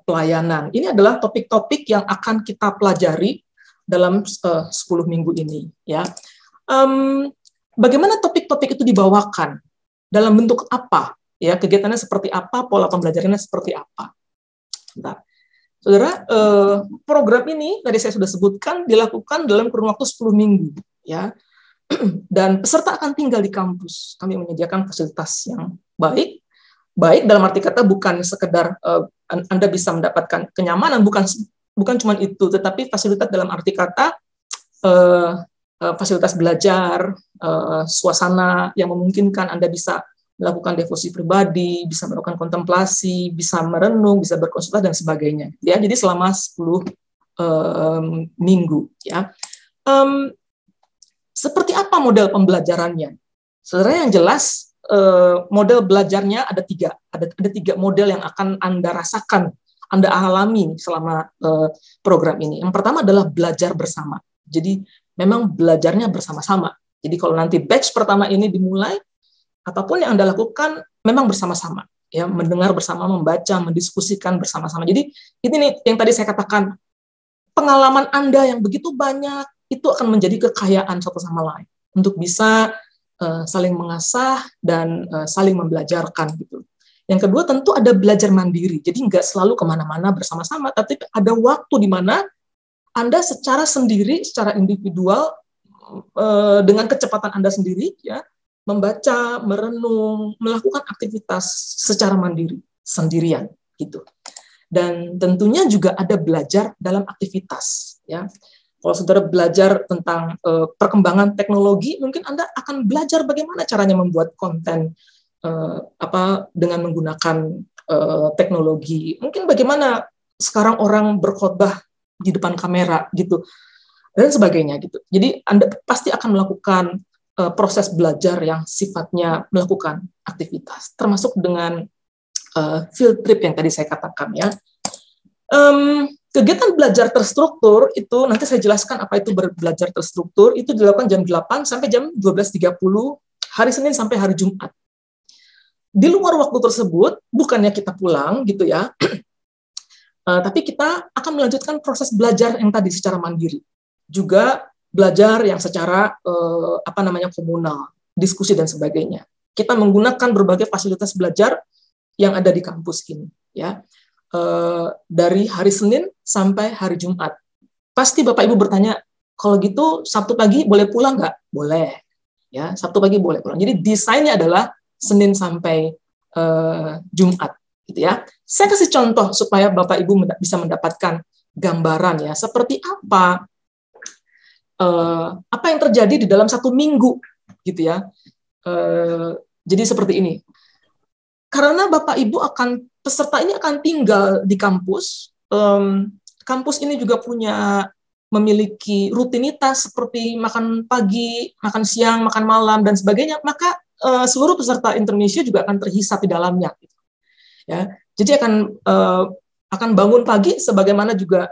pelayanan. Ini adalah topik-topik yang akan kita pelajari dalam 10 minggu ini ya. Bagaimana topik-topik itu dibawakan? Dalam bentuk apa? Ya, kegiatannya seperti apa, pola pembelajarannya seperti apa. Bentar. Saudara, program ini tadi saya sudah sebutkan dilakukan dalam kurun waktu 10 minggu, ya. Dan peserta akan tinggal di kampus. Kami menyediakan fasilitas yang baik dalam arti kata bukan sekedar Anda bisa mendapatkan kenyamanan, bukan bukan cuma itu, tetapi fasilitas dalam arti kata fasilitas belajar, suasana yang memungkinkan Anda bisa melakukan devosi pribadi, bisa melakukan kontemplasi, bisa merenung, bisa berkonsultasi dan sebagainya. Ya, jadi selama 10 minggu. Ya, seperti apa model pembelajarannya? Sebenarnya yang jelas model belajarnya ada 3. Ada 3 model yang akan Anda rasakan, Anda alami selama program ini. Yang pertama adalah belajar bersama. Jadi memang belajarnya bersama-sama. Jadi kalau nanti batch pertama ini dimulai, apapun yang Anda lakukan memang bersama-sama, ya, mendengar bersama, membaca, mendiskusikan bersama-sama. Jadi ini nih yang tadi saya katakan, pengalaman Anda yang begitu banyak itu akan menjadi kekayaan satu sama lain untuk bisa saling mengasah dan saling membelajarkan gitu. Yang kedua tentu ada belajar mandiri. Jadi nggak selalu kemana-mana bersama-sama, tapi ada waktu di mana Anda secara sendiri, secara individual dengan kecepatan Anda sendiri, ya, membaca, merenung, melakukan aktivitas secara mandiri, sendirian, gitu. Dan tentunya juga ada belajar dalam aktivitas, ya. Kalau saudara belajar tentang perkembangan teknologi, mungkin Anda akan belajar bagaimana caranya membuat konten dengan menggunakan teknologi. Mungkin bagaimana sekarang orang berkhotbah di depan kamera, gitu, dan sebagainya, gitu. Jadi Anda pasti akan melakukan proses belajar yang sifatnya melakukan aktivitas, termasuk dengan field trip yang tadi saya katakan, ya. Kegiatan belajar terstruktur itu nanti saya jelaskan apa itu belajar terstruktur. Itu dilakukan jam 8 sampai jam 12.30 hari Senin sampai hari Jumat. Di luar waktu tersebut bukannya kita pulang gitu, ya, tapi kita akan melanjutkan proses belajar yang tadi secara mandiri. Juga belajar yang secara komunal, diskusi dan sebagainya. Kita menggunakan berbagai fasilitas belajar yang ada di kampus ini, ya, dari hari Senin sampai hari Jumat. Pasti Bapak Ibu bertanya, kalau gitu Sabtu pagi boleh pulang nggak? Boleh, ya, Sabtu pagi boleh pulang. Jadi desainnya adalah Senin sampai Jumat, gitu, ya. Saya kasih contoh supaya Bapak Ibu bisa mendapatkan gambaran, ya, seperti apa yang terjadi di dalam 1 minggu, gitu, ya. Jadi seperti ini. Karena Bapak Ibu peserta ini akan tinggal di kampus. Kampus ini juga memiliki rutinitas seperti makan pagi, makan siang, makan malam dan sebagainya. Maka seluruh peserta Indonesia juga akan terhisap di dalamnya, gitu, ya. Jadi akan bangun pagi, sebagaimana juga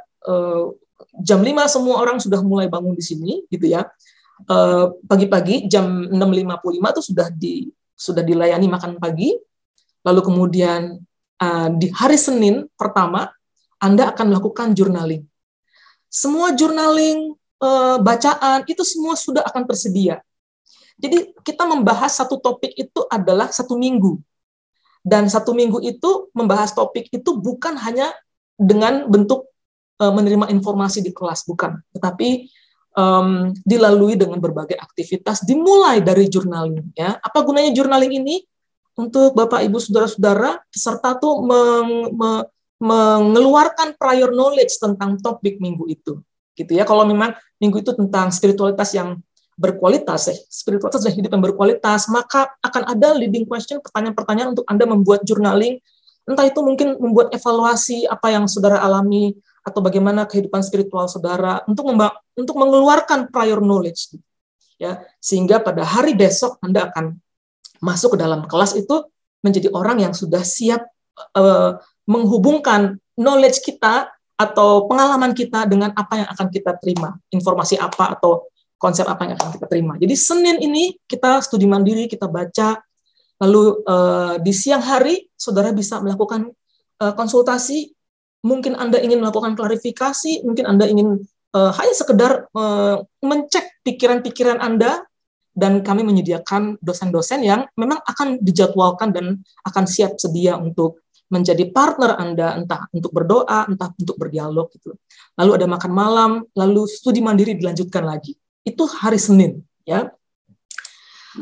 jam 5 semua orang sudah mulai bangun di sini, gitu, ya. Pagi-pagi jam 6.55 itu sudah dilayani makan pagi. Lalu kemudian di hari Senin pertama Anda akan melakukan journaling. Semua journaling, bacaan itu semua sudah akan tersedia. Jadi kita membahas satu topik itu adalah 1 minggu. Dan 1 minggu itu membahas topik itu bukan hanya dengan bentuk menerima informasi di kelas, bukan, tetapi dilalui dengan berbagai aktivitas, dimulai dari journaling, ya. Apa gunanya journaling ini? Untuk Bapak Ibu saudara-saudara peserta tuh mengeluarkan prior knowledge tentang topik minggu itu, gitu, ya. Kalau memang minggu itu tentang spiritualitas yang berkualitas, spiritualitas dan hidup yang berkualitas, maka akan ada leading question, pertanyaan-pertanyaan untuk Anda membuat journaling. Entah itu mungkin membuat evaluasi apa yang saudara alami atau bagaimana kehidupan spiritual saudara untuk mengeluarkan prior knowledge, ya, sehingga pada hari besok Anda akan masuk ke dalam kelas itu menjadi orang yang sudah siap menghubungkan knowledge kita atau pengalaman kita dengan apa yang akan kita terima, informasi apa atau konsep apa yang akan kita terima. Jadi Senin ini kita studi mandiri, kita baca, lalu di siang hari saudara bisa melakukan konsultasi. Mungkin Anda ingin melakukan klarifikasi, mungkin Anda ingin hanya sekedar mencek pikiran-pikiran Anda, dan kami menyediakan dosen-dosen yang memang akan dijadwalkan dan akan siap sedia untuk menjadi partner Anda, entah untuk berdoa, entah untuk berdialog, gitu. Lalu ada makan malam, lalu studi mandiri dilanjutkan lagi. Itu hari Senin, ya.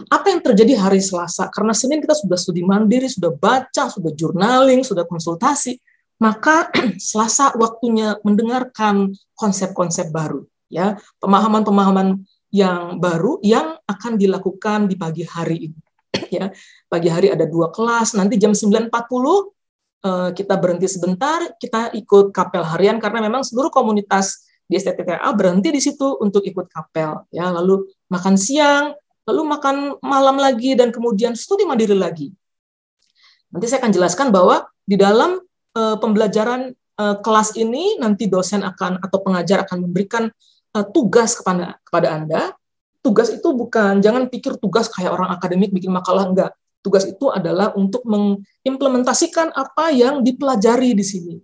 Apa yang terjadi hari Selasa? Karena Senin kita sudah studi mandiri, sudah baca, sudah journaling, sudah konsultasi. maka Selasa waktunya mendengarkan konsep-konsep baru, ya, pemahaman-pemahaman yang baru yang akan dilakukan di pagi hari ini. Ya, pagi hari ada 2 kelas, nanti jam 9.40 kita berhenti sebentar, kita ikut kapel harian karena memang seluruh komunitas di STTTA berhenti di situ untuk ikut kapel, ya, lalu makan siang, lalu makan malam lagi, dan kemudian studi mandiri lagi. Nanti saya akan jelaskan bahwa di dalam pembelajaran kelas ini nanti dosen akan atau pengajar akan memberikan tugas kepada Anda. Tugas itu bukan, jangan pikir tugas kayak orang akademik bikin makalah, enggak. Tugas itu adalah untuk mengimplementasikan apa yang dipelajari di sini.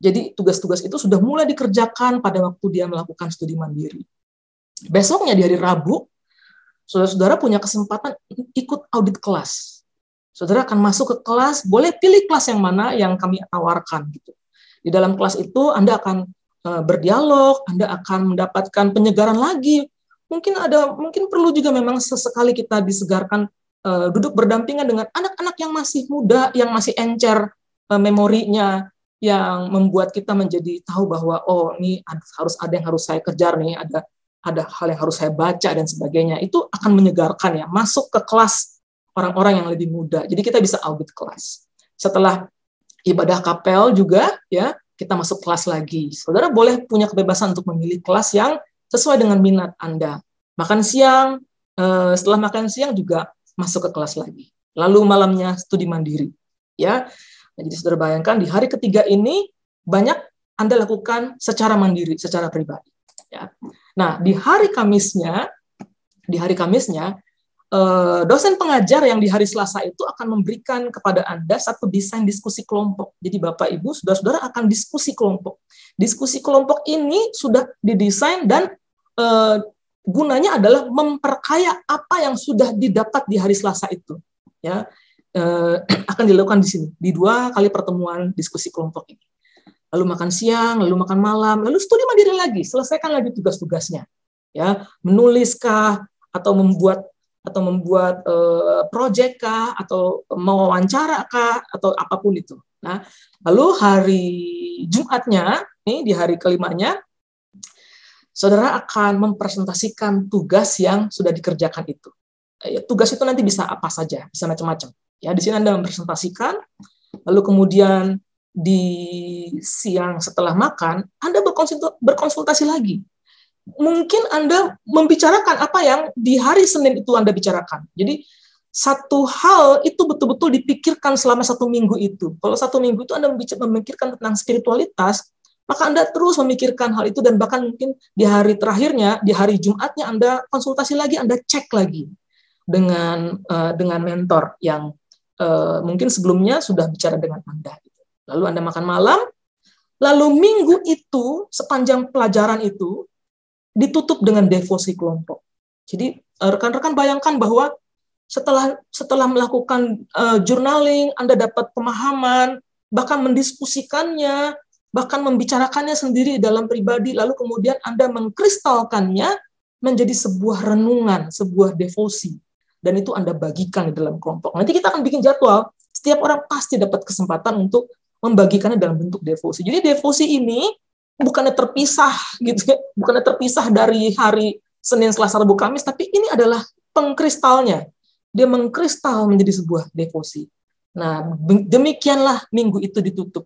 Jadi tugas-tugas itu sudah mulai dikerjakan pada waktu dia melakukan studi mandiri. Besoknya di hari Rabu, saudara-saudara punya kesempatan ikut audit kelas. Saudara akan masuk ke kelas, boleh pilih kelas yang mana yang kami tawarkan gitu. Di dalam kelas itu Anda akan berdialog, Anda akan mendapatkan penyegaran lagi. Mungkin perlu juga memang sesekali kita disegarkan, duduk berdampingan dengan anak-anak yang masih muda, yang masih encer memorinya, yang membuat kita menjadi tahu bahwa oh ini harus ada yang harus saya kejar nih, ada hal yang harus saya baca dan sebagainya. Itu akan menyegarkan, ya, masuk ke kelas orang-orang yang lebih muda. Jadi kita bisa audit kelas. Setelah ibadah kapel juga, ya, kita masuk kelas lagi. Saudara boleh punya kebebasan untuk memilih kelas yang sesuai dengan minat Anda. Makan siang, setelah makan siang juga masuk ke kelas lagi. Lalu malamnya studi mandiri. Ya, nah, jadi saudara bayangkan di hari ketiga ini banyak Anda lakukan secara mandiri, secara pribadi. Ya. Nah, di hari Kamisnya, dosen pengajar yang di hari Selasa itu akan memberikan kepada Anda satu desain diskusi kelompok. Jadi Bapak Ibu, saudara-saudara akan diskusi kelompok. Diskusi kelompok ini sudah didesain dan gunanya adalah memperkaya apa yang sudah didapat di hari Selasa itu. Ya, akan dilakukan di sini, di 2 kali pertemuan diskusi kelompok ini. Lalu makan siang, lalu makan malam, lalu studi mandiri lagi, selesaikan lagi tugas-tugasnya. Ya, menuliskah atau membuat proyek kah, atau mewawancara kah, atau apapun itu. Nah, lalu hari Jumatnya, nih di hari kelimanya, saudara akan mempresentasikan tugas yang sudah dikerjakan itu. Tugas itu nanti bisa apa saja, bisa macam-macam. Ya, di sini Anda mempresentasikan, lalu kemudian di siang setelah makan, Anda berkonsultasi lagi. Mungkin Anda membicarakan apa yang di hari Senin itu Anda bicarakan. Jadi satu hal itu betul-betul dipikirkan selama 1 minggu itu. Kalau 1 minggu itu Anda memikirkan tentang spiritualitas, maka Anda terus memikirkan hal itu, dan bahkan mungkin di hari terakhirnya, di hari Jumatnya Anda konsultasi lagi, Anda cek lagi dengan mentor yang mungkin sebelumnya sudah bicara dengan Anda. Lalu Anda makan malam, lalu minggu itu, sepanjang pelajaran itu, ditutup dengan devosi kelompok. Jadi rekan-rekan bayangkan bahwa setelah melakukan journaling, Anda dapat pemahaman, bahkan mendiskusikannya, bahkan membicarakannya sendiri dalam pribadi, lalu kemudian Anda mengkristalkannya menjadi sebuah renungan, sebuah devosi, dan itu Anda bagikan di dalam kelompok. Nanti kita akan bikin jadwal, setiap orang pasti dapat kesempatan untuk membagikannya dalam bentuk devosi. Jadi devosi ini bukannya terpisah gitu ya, bukannya terpisah dari hari Senin, Selasa, Rabu, Kamis, tapi ini adalah pengkristalnya. Dia mengkristal menjadi sebuah devosi. Nah, demikianlah minggu itu ditutup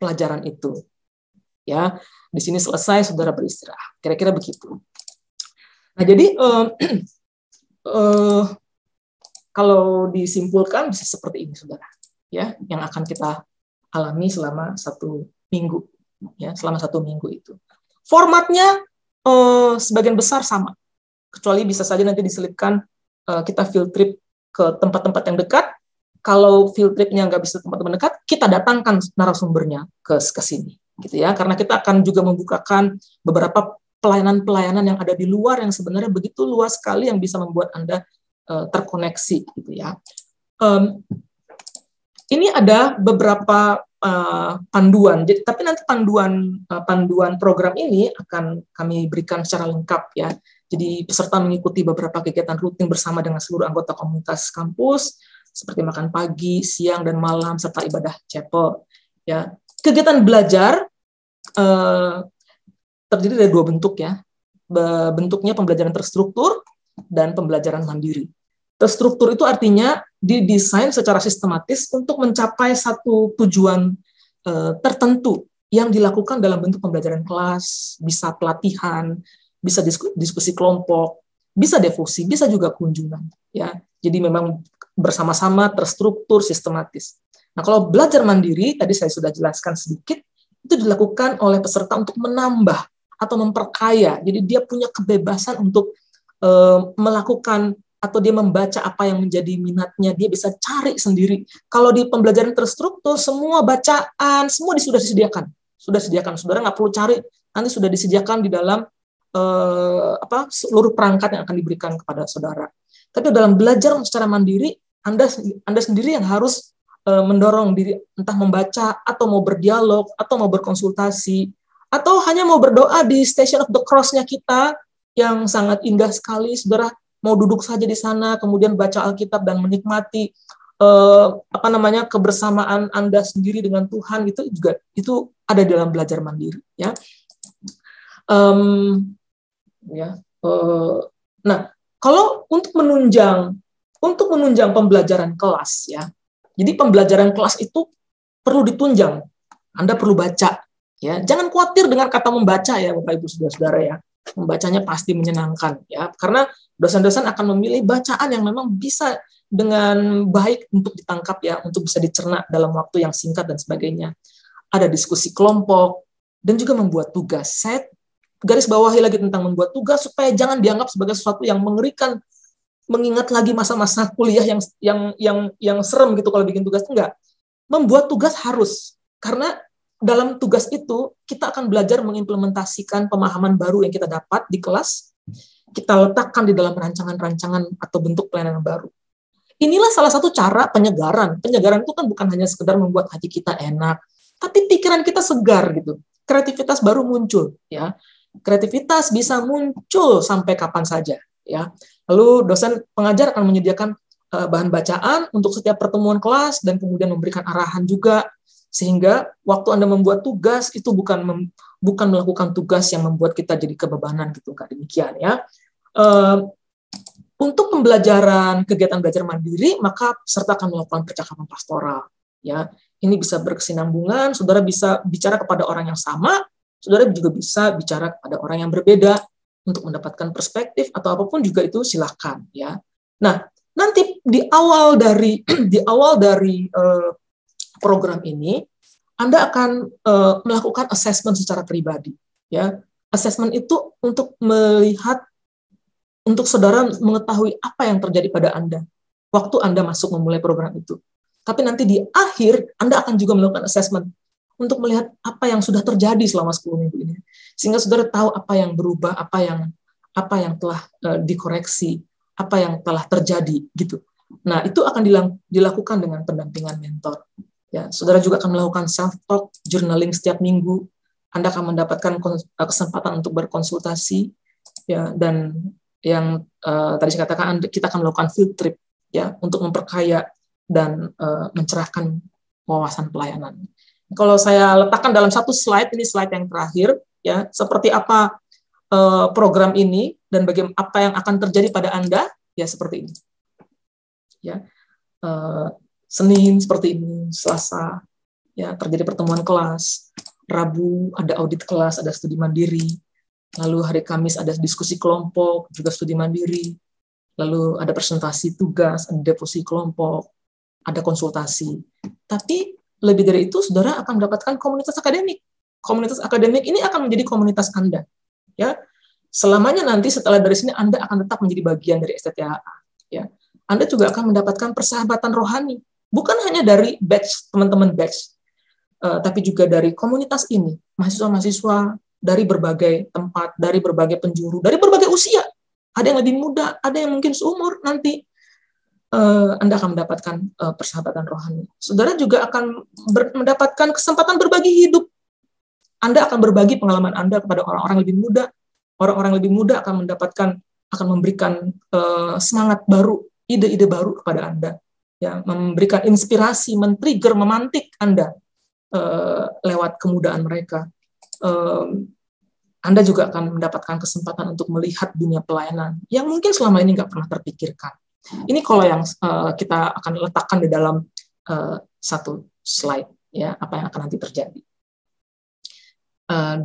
pelajaran itu. Ya, di sini selesai, saudara beristirahat. Kira-kira begitu. Nah, jadi kalau disimpulkan bisa seperti ini, saudara. Ya, yang akan kita alami selama 1 minggu. Ya, selama 1 minggu itu. Formatnya sebagian besar sama, kecuali bisa saja nanti diselipkan kita field trip ke tempat-tempat yang dekat. Kalau field tripnya nggak bisa tempat-tempat dekat, kita datangkan narasumbernya ke sini, gitu ya. Karena kita akan juga membukakan beberapa pelayanan-pelayanan yang ada di luar yang sebenarnya begitu luas sekali yang bisa membuat Anda terkoneksi, gitu ya. Ini ada beberapa panduan. Jadi, tapi nanti panduan program ini akan kami berikan secara lengkap, ya. Jadi peserta mengikuti beberapa kegiatan rutin bersama dengan seluruh anggota komunitas kampus, seperti makan pagi, siang, dan malam serta ibadah chapel. Ya, kegiatan belajar terdiri dari dua bentuk ya. Bentuknya pembelajaran terstruktur dan pembelajaran mandiri. Terstruktur itu artinya didesain secara sistematis untuk mencapai satu tujuan tertentu yang dilakukan dalam bentuk pembelajaran kelas, bisa pelatihan, bisa diskusi kelompok, bisa devosi, bisa juga kunjungan. Ya, jadi memang bersama-sama terstruktur, sistematis. Nah, kalau belajar mandiri, tadi saya sudah jelaskan sedikit, itu dilakukan oleh peserta untuk menambah atau memperkaya. Jadi dia punya kebebasan untuk melakukan atau dia membaca apa yang menjadi minatnya, dia bisa cari sendiri. Kalau di pembelajaran terstruktur, semua bacaan, semua sudah disediakan. Sudah disediakan, saudara nggak perlu cari, nanti sudah disediakan di dalam seluruh perangkat yang akan diberikan kepada saudara. Tapi dalam belajar secara mandiri, Anda sendiri yang harus mendorong diri, entah membaca, atau mau berdialog, atau mau berkonsultasi, atau hanya mau berdoa di Station of the Cross-nya kita, yang sangat indah sekali, saudara mau duduk saja di sana, kemudian baca Alkitab dan menikmati kebersamaan Anda sendiri dengan Tuhan, itu ada dalam belajar mandiri, ya. Nah, kalau untuk menunjang pembelajaran kelas, ya, jadi pembelajaran kelas itu perlu ditunjang. Anda perlu baca, ya. Jangan khawatir dengan kata membaca, ya, Bapak Ibu Saudara-saudara, ya. Membacanya pasti menyenangkan, ya, karena dosen-dosen akan memilih bacaan yang memang bisa dengan baik untuk ditangkap, ya, untuk bisa dicerna dalam waktu yang singkat dan sebagainya. Ada diskusi kelompok dan juga membuat tugas. Saya garis bawahi lagi tentang membuat tugas supaya jangan dianggap sebagai sesuatu yang mengerikan, mengingat lagi masa-masa kuliah yang serem gitu kalau bikin tugas. Enggak. Membuat tugas harus, karena dalam tugas itu kita akan belajar mengimplementasikan pemahaman baru yang kita dapat di kelas, kita letakkan di dalam rancangan-rancangan atau bentuk pelayanan baru. Inilah salah satu cara penyegaran. Penyegaran itu kan bukan hanya sekedar membuat hati kita enak, tapi pikiran kita segar gitu. Kreativitas baru muncul, ya. Kreativitas bisa muncul sampai kapan saja, ya. Lalu dosen pengajar akan menyediakan bahan bacaan untuk setiap pertemuan kelas dan kemudian memberikan arahan juga, sehingga waktu Anda membuat tugas itu bukan melakukan tugas yang membuat kita jadi kebebanan gitu, enggak demikian, ya. Untuk pembelajaran kegiatan belajar mandiri, maka peserta akan melakukan percakapan pastoral, ya. Ini bisa berkesinambungan, saudara bisa bicara kepada orang yang sama, saudara juga bisa bicara kepada orang yang berbeda untuk mendapatkan perspektif atau apapun juga itu silakan, ya. Nah, nanti di awal dari program ini Anda akan melakukan assessment secara pribadi, ya. Assessment itu untuk melihat, untuk saudara mengetahui apa yang terjadi pada Anda waktu Anda masuk memulai program itu. Tapi nanti di akhir Anda akan juga melakukan assessment untuk melihat apa yang sudah terjadi selama 10 minggu ini, sehingga saudara tahu apa yang berubah, apa yang telah dikoreksi, apa yang telah terjadi gitu. Nah, itu akan dilakukan dengan pendampingan mentor. Ya, saudara juga akan melakukan self-talk, journaling setiap minggu. Anda akan mendapatkan kesempatan untuk berkonsultasi, ya, dan yang tadi saya katakan kita akan melakukan field trip, ya, untuk memperkaya dan mencerahkan wawasan pelayanan. Kalau saya letakkan dalam satu slide, ini slide yang terakhir, ya, seperti apa program ini dan bagaimana apa yang akan terjadi pada Anda, ya, seperti ini. Ya, Senin seperti ini, Selasa, ya, terjadi pertemuan kelas, Rabu ada audit kelas, ada studi mandiri, lalu hari Kamis ada diskusi kelompok, juga studi mandiri, lalu ada presentasi tugas, ada devosi kelompok, ada konsultasi. Tapi lebih dari itu, saudara akan mendapatkan komunitas akademik. Komunitas akademik ini akan menjadi komunitas Anda, ya. Selamanya nanti setelah dari sini Anda akan tetap menjadi bagian dari STTHA, ya. Anda juga akan mendapatkan persahabatan rohani, bukan hanya dari batch teman-teman batch, tapi juga dari komunitas ini, mahasiswa-mahasiswa dari berbagai tempat, dari berbagai penjuru, dari berbagai usia. Ada yang lebih muda, ada yang mungkin seumur nanti. Anda akan mendapatkan persahabatan rohani. Saudara juga akan mendapatkan kesempatan berbagi hidup. Anda akan berbagi pengalaman Anda kepada orang-orang lebih muda. Orang-orang lebih muda akan memberikan semangat baru, ide-ide baru kepada Anda, ya, memberikan inspirasi, men-trigger, memantik Anda lewat kemudahan mereka. Anda juga akan mendapatkan kesempatan untuk melihat dunia pelayanan yang mungkin selama ini nggak pernah terpikirkan. Ini kalau yang kita akan letakkan di dalam satu slide, ya, apa yang akan nanti terjadi.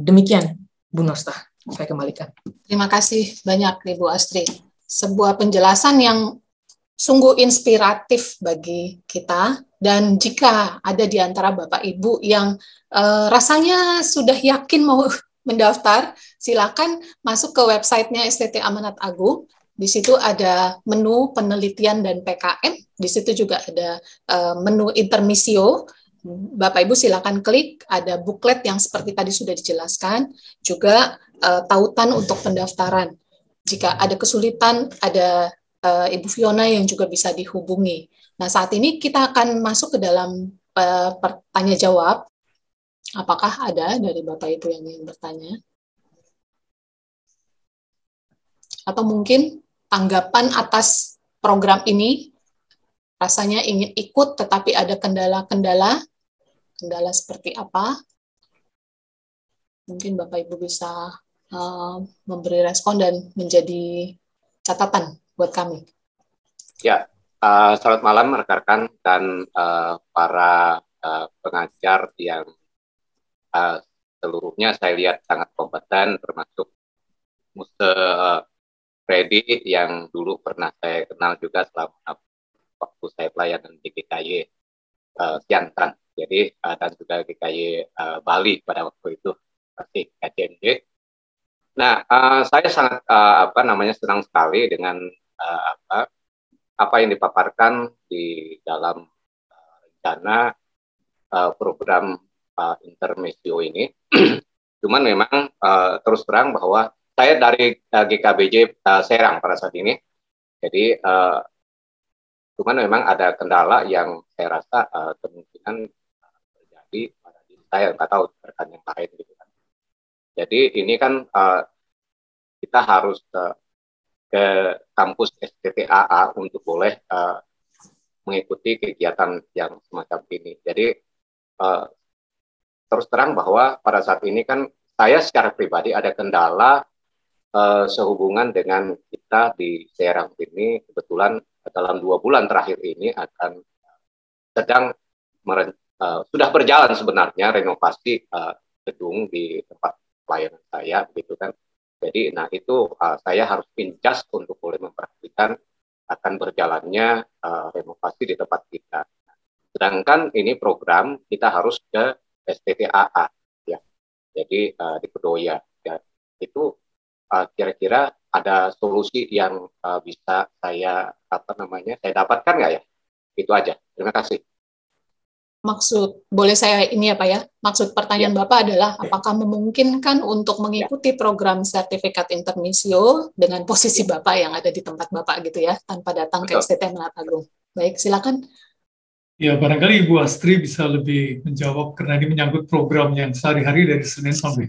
Demikian, Bu Nostah, saya kembalikan. Terima kasih banyak, Ibu Astri. Sebuah penjelasan yang sungguh inspiratif bagi kita, dan jika ada di antara Bapak Ibu yang rasanya sudah yakin mau mendaftar, silakan masuk ke websitenya STT Amanat Agung. Di situ ada menu penelitian dan PKM. Di situ juga ada menu intermisio. Bapak Ibu silakan klik. Ada buklet yang seperti tadi sudah dijelaskan. Juga tautan untuk pendaftaran. Jika ada kesulitan, ada Ibu Fiona yang juga bisa dihubungi. Nah, saat ini kita akan masuk ke dalam pertanya jawab. Apakah ada dari Bapak Ibu yang ingin bertanya? Atau mungkin tanggapan atas program ini, rasanya ingin ikut tetapi ada kendala-kendala, kendala seperti apa? Mungkin Bapak Ibu bisa memberi respon dan menjadi catatan buat kami. Ya, selamat malam rekan-rekan dan para pengajar yang seluruhnya saya lihat sangat kompeten, termasuk Muse Freddy yang dulu pernah saya kenal juga selama waktu saya pelayanan di GKY Siantan, jadi dan juga GKY Bali pada waktu itu masih KCMJ. Nah, saya sangat senang sekali dengan apa yang dipaparkan di dalam rencana program intermezzo ini. Cuman memang terus terang bahwa saya dari GKBJ Serang pada saat ini, jadi cuman memang ada kendala yang saya rasa kemungkinan terjadi pada diri saya, nggak tahu rekan yang lain gitu kan. Jadi ini kan kita harus ke kampus STTAA untuk boleh mengikuti kegiatan yang semacam ini. Jadi terus terang bahwa pada saat ini kan saya secara pribadi ada kendala sehubungan dengan kita di Serang ini. Kebetulan dalam 2 bulan terakhir ini akan sedang sudah berjalan sebenarnya renovasi gedung di tempat pelayanan saya, begitu kan. Jadi, nah itu saya harus adjust untuk boleh memperhatikan akan berjalannya renovasi di tempat kita. Sedangkan ini program kita harus ke STTAA, ya. Jadi di Kedoya, ya. Itu kira-kira ada solusi yang bisa saya saya dapatkan nggak ya? Itu aja. Terima kasih. Maksud, boleh saya ini ya Pak ya? Maksud pertanyaan Bapak adalah apakah memungkinkan untuk mengikuti program sertifikat intermisio dengan posisi Bapak yang ada di tempat Bapak gitu ya, tanpa datang ke STT Amanat Agung. Baik, silakan. Ya, barangkali Ibu Astri bisa lebih menjawab karena ini menyangkut program yang sehari-hari dari Senin sampai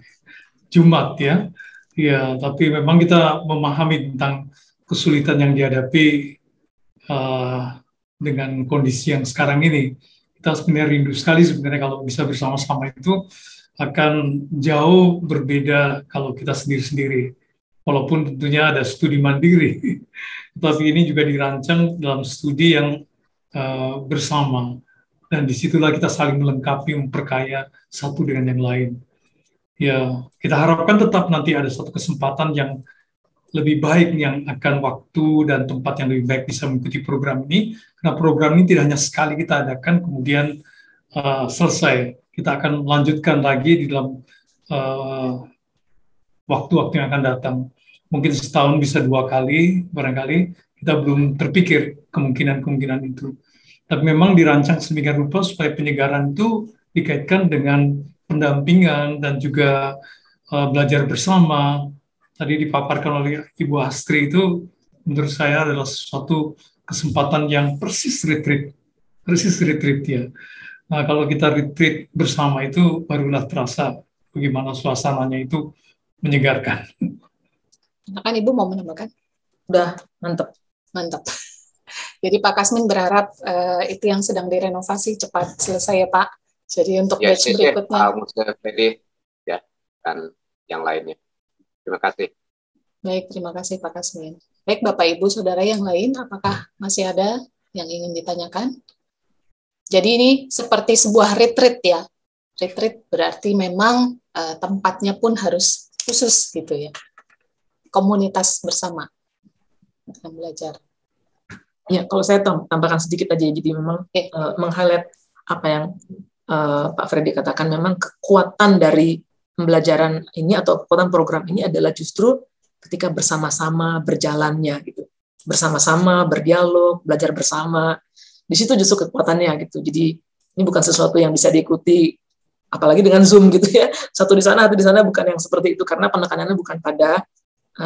Jumat ya. Ya, tapi memang kita memahami tentang kesulitan yang dihadapi dengan kondisi yang sekarang ini. Kita sebenarnya rindu sekali sebenarnya kalau bisa bersama-sama itu akan jauh berbeda kalau kita sendiri-sendiri. Walaupun tentunya ada studi mandiri, tapi ini juga dirancang dalam studi yang bersama. Dan disitulah kita saling melengkapi, memperkaya satu dengan yang lain. Ya, kita harapkan tetap nanti ada satu kesempatan yang lebih baik yang akan waktu dan tempat yang lebih baik bisa mengikuti program ini. Karena program ini tidak hanya sekali kita adakan kemudian selesai. Kita akan melanjutkan lagi di dalam waktu-waktu yang akan datang. Mungkin setahun bisa 2 kali, barangkali kita belum terpikir kemungkinan-kemungkinan itu. Tapi memang dirancang sedemikian rupa supaya penyegaran itu dikaitkan dengan pendampingan dan juga belajar bersama. Tadi dipaparkan oleh Ibu Astri itu menurut saya adalah suatu kesempatan yang persis retreat ya. Nah, kalau kita retreat bersama itu barulah terasa bagaimana suasananya itu menyegarkan. Kan Ibu mau menambahkan? Udah, mantap. Jadi Pak Kasmin berharap itu yang sedang direnovasi cepat selesai ya Pak. Jadi untuk ya, batch berikutnya. Musa Freddy ya, dan yang lainnya. Terima kasih. Baik, terima kasih Pak Kasmin. Baik, Bapak Ibu Saudara yang lain, apakah masih ada yang ingin ditanyakan? Jadi ini seperti sebuah retreat ya. Retreat berarti memang tempatnya pun harus khusus gitu ya. Komunitas bersama yang belajar. Ya, kalau saya tambahkan sedikit aja, jadi memang meng-highlight apa yang Pak Freddy katakan, memang kekuatan dari pembelajaran ini atau kekuatan program ini adalah justru ketika bersama-sama berjalannya gitu, bersama-sama berdialog, belajar bersama, di situ justru kekuatannya gitu. Jadi ini bukan sesuatu yang bisa diikuti, apalagi dengan Zoom gitu ya, satu di sana, satu di sana, bukan yang seperti itu, karena penekanannya bukan pada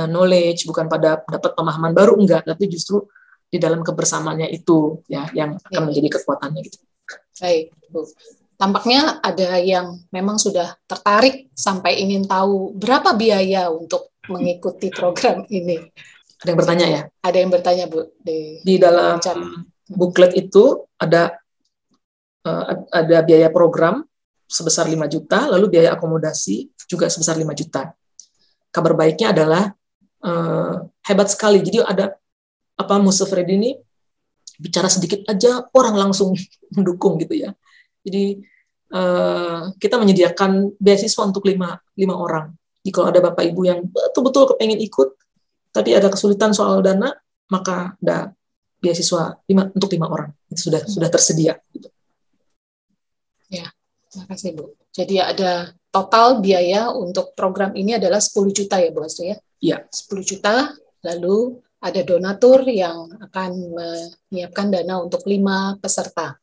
knowledge, bukan pada dapat pemahaman baru, enggak, tapi justru di dalam kebersamaannya itu ya yang akan menjadi kekuatannya gitu. Baik, Bu. Tampaknya ada yang memang sudah tertarik sampai ingin tahu berapa biaya untuk mengikuti program ini. Ada yang bertanya ya? Ada yang bertanya, Bu. Di dalam booklet itu ada biaya program sebesar 5 juta, lalu biaya akomodasi juga sebesar 5 juta. Kabar baiknya adalah hebat sekali. Jadi ada Musa Freddy ini bicara sedikit aja orang langsung mendukung gitu ya. Jadi kita menyediakan beasiswa untuk 5 orang. Jadi kalau ada Bapak Ibu yang betul-betul kepengen ikut, tapi ada kesulitan soal dana, maka ada beasiswa untuk 5 orang. Itu sudah tersedia. Gitu. Ya, terima kasih Bu. Jadi ada total biaya untuk program ini adalah 10 juta ya Bu Astri ya? Iya. 10 juta, lalu ada donatur yang akan menyiapkan dana untuk 5 peserta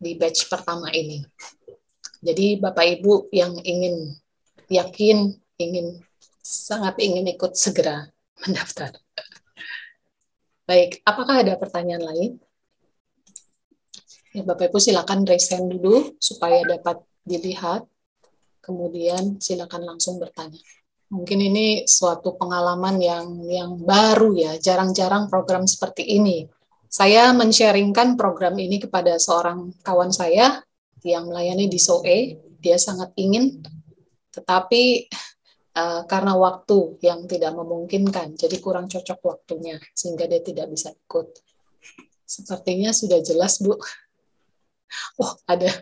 di batch pertama ini. Jadi Bapak Ibu yang sangat ingin ikut, segera mendaftar. Baik, apakah ada pertanyaan lain? Ya, Bapak Ibu silakan raise hand dulu supaya dapat dilihat. Kemudian silakan langsung bertanya. Mungkin ini suatu pengalaman yang baru ya, jarang-jarang program seperti ini. Saya men-sharingkan program ini kepada seorang kawan saya yang melayani di SOE. Dia sangat ingin, tetapi karena waktu yang tidak memungkinkan, jadi kurang cocok waktunya, sehingga dia tidak bisa ikut. Sepertinya sudah jelas, Bu. Oh, ada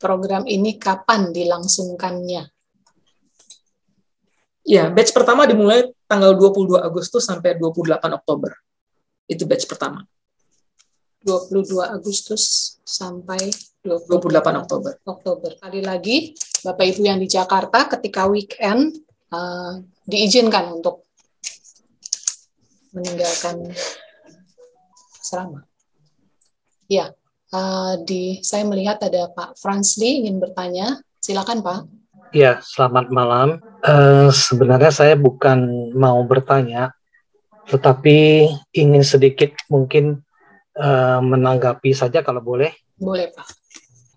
program ini kapan dilangsungkannya? Ya, batch pertama dimulai tanggal 22 Agustus sampai 28 Oktober. Itu batch pertama. 22 Agustus sampai 28 Oktober. Kali lagi, Bapak Ibu yang di Jakarta ketika weekend diizinkan untuk meninggalkan asrama. Ya, saya melihat ada Pak Fransli ingin bertanya. Silakan Pak. Ya, selamat malam. Sebenarnya saya bukan mau bertanya, tetapi ingin sedikit mungkin menanggapi saja kalau boleh. Boleh Pak.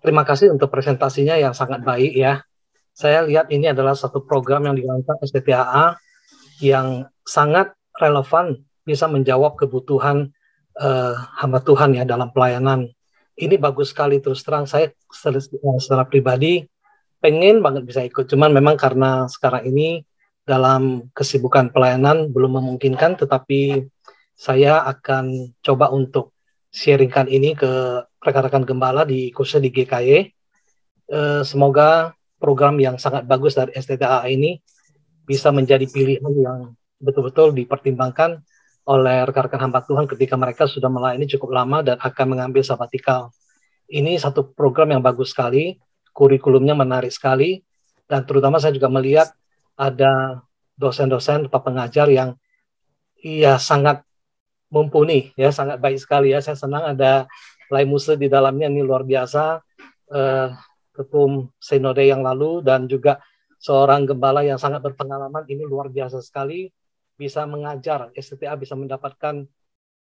Terima kasih untuk presentasinya yang sangat baik ya. Saya lihat ini adalah satu program yang dirancang STTAA yang sangat relevan, bisa menjawab kebutuhan hamba Tuhan ya dalam pelayanan. Ini bagus sekali, terus terang saya secara pribadi pengen banget bisa ikut, cuman memang karena sekarang ini dalam kesibukan pelayanan belum memungkinkan, tetapi saya akan coba untuk sharingkan ini ke rekan-rekan gembala di khususnya di GKY. Semoga program yang sangat bagus dari STTAA ini bisa menjadi pilihan yang betul-betul dipertimbangkan oleh rekan-rekan hamba Tuhan ketika mereka sudah melayani cukup lama dan akan mengambil sabbatical. Ini satu program yang bagus sekali, kurikulumnya menarik sekali, dan terutama saya juga melihat ada dosen-dosen, Pak pengajar yang sangat mumpuni, ya sangat baik sekali ya. Saya senang ada Lai Musa di dalamnya, ini luar biasa. Ketum Sinode yang lalu dan juga seorang gembala yang sangat berpengalaman, ini luar biasa sekali bisa mengajar. STTA bisa mendapatkan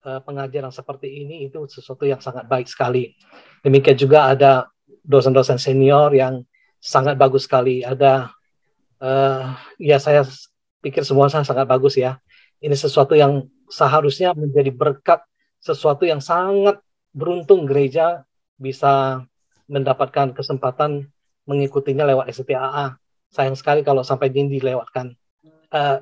pengajaran seperti ini, itu sesuatu yang sangat baik sekali. Demikian juga ada dosen-dosen senior yang sangat bagus sekali. Ada saya pikir semua sangat bagus ya. Ini sesuatu yang seharusnya menjadi berkat, sesuatu yang sangat beruntung gereja bisa mendapatkan kesempatan mengikutinya lewat STAA. Sayang sekali kalau sampai ini dilewatkan.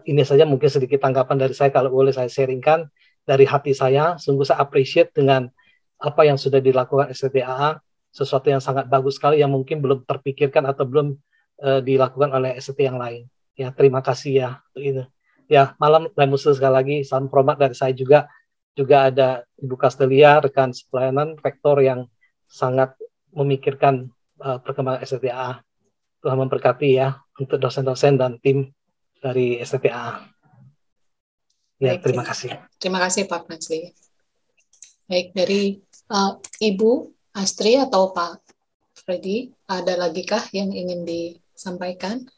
Ini saja mungkin sedikit tanggapan dari saya, kalau boleh saya sharingkan dari hati saya. Sungguh saya appreciate dengan apa yang sudah dilakukan STAA, sesuatu yang sangat bagus sekali yang mungkin belum terpikirkan atau belum dilakukan oleh ST yang lain. Ya, terima kasih ya untuk itu. Ya, malam Musa sekali lagi, salam hormat dari saya juga. Juga ada Ibu Castelia, rekan pelayanan, rektor yang sangat memikirkan perkembangan STAA. Tuhan memberkati ya untuk dosen-dosen dan tim dari STAA. Ya, terima kasih. Terima kasih Pak Fransli. Baik, dari Ibu Astri atau Pak Freddy, ada lagi kah yang ingin disampaikan?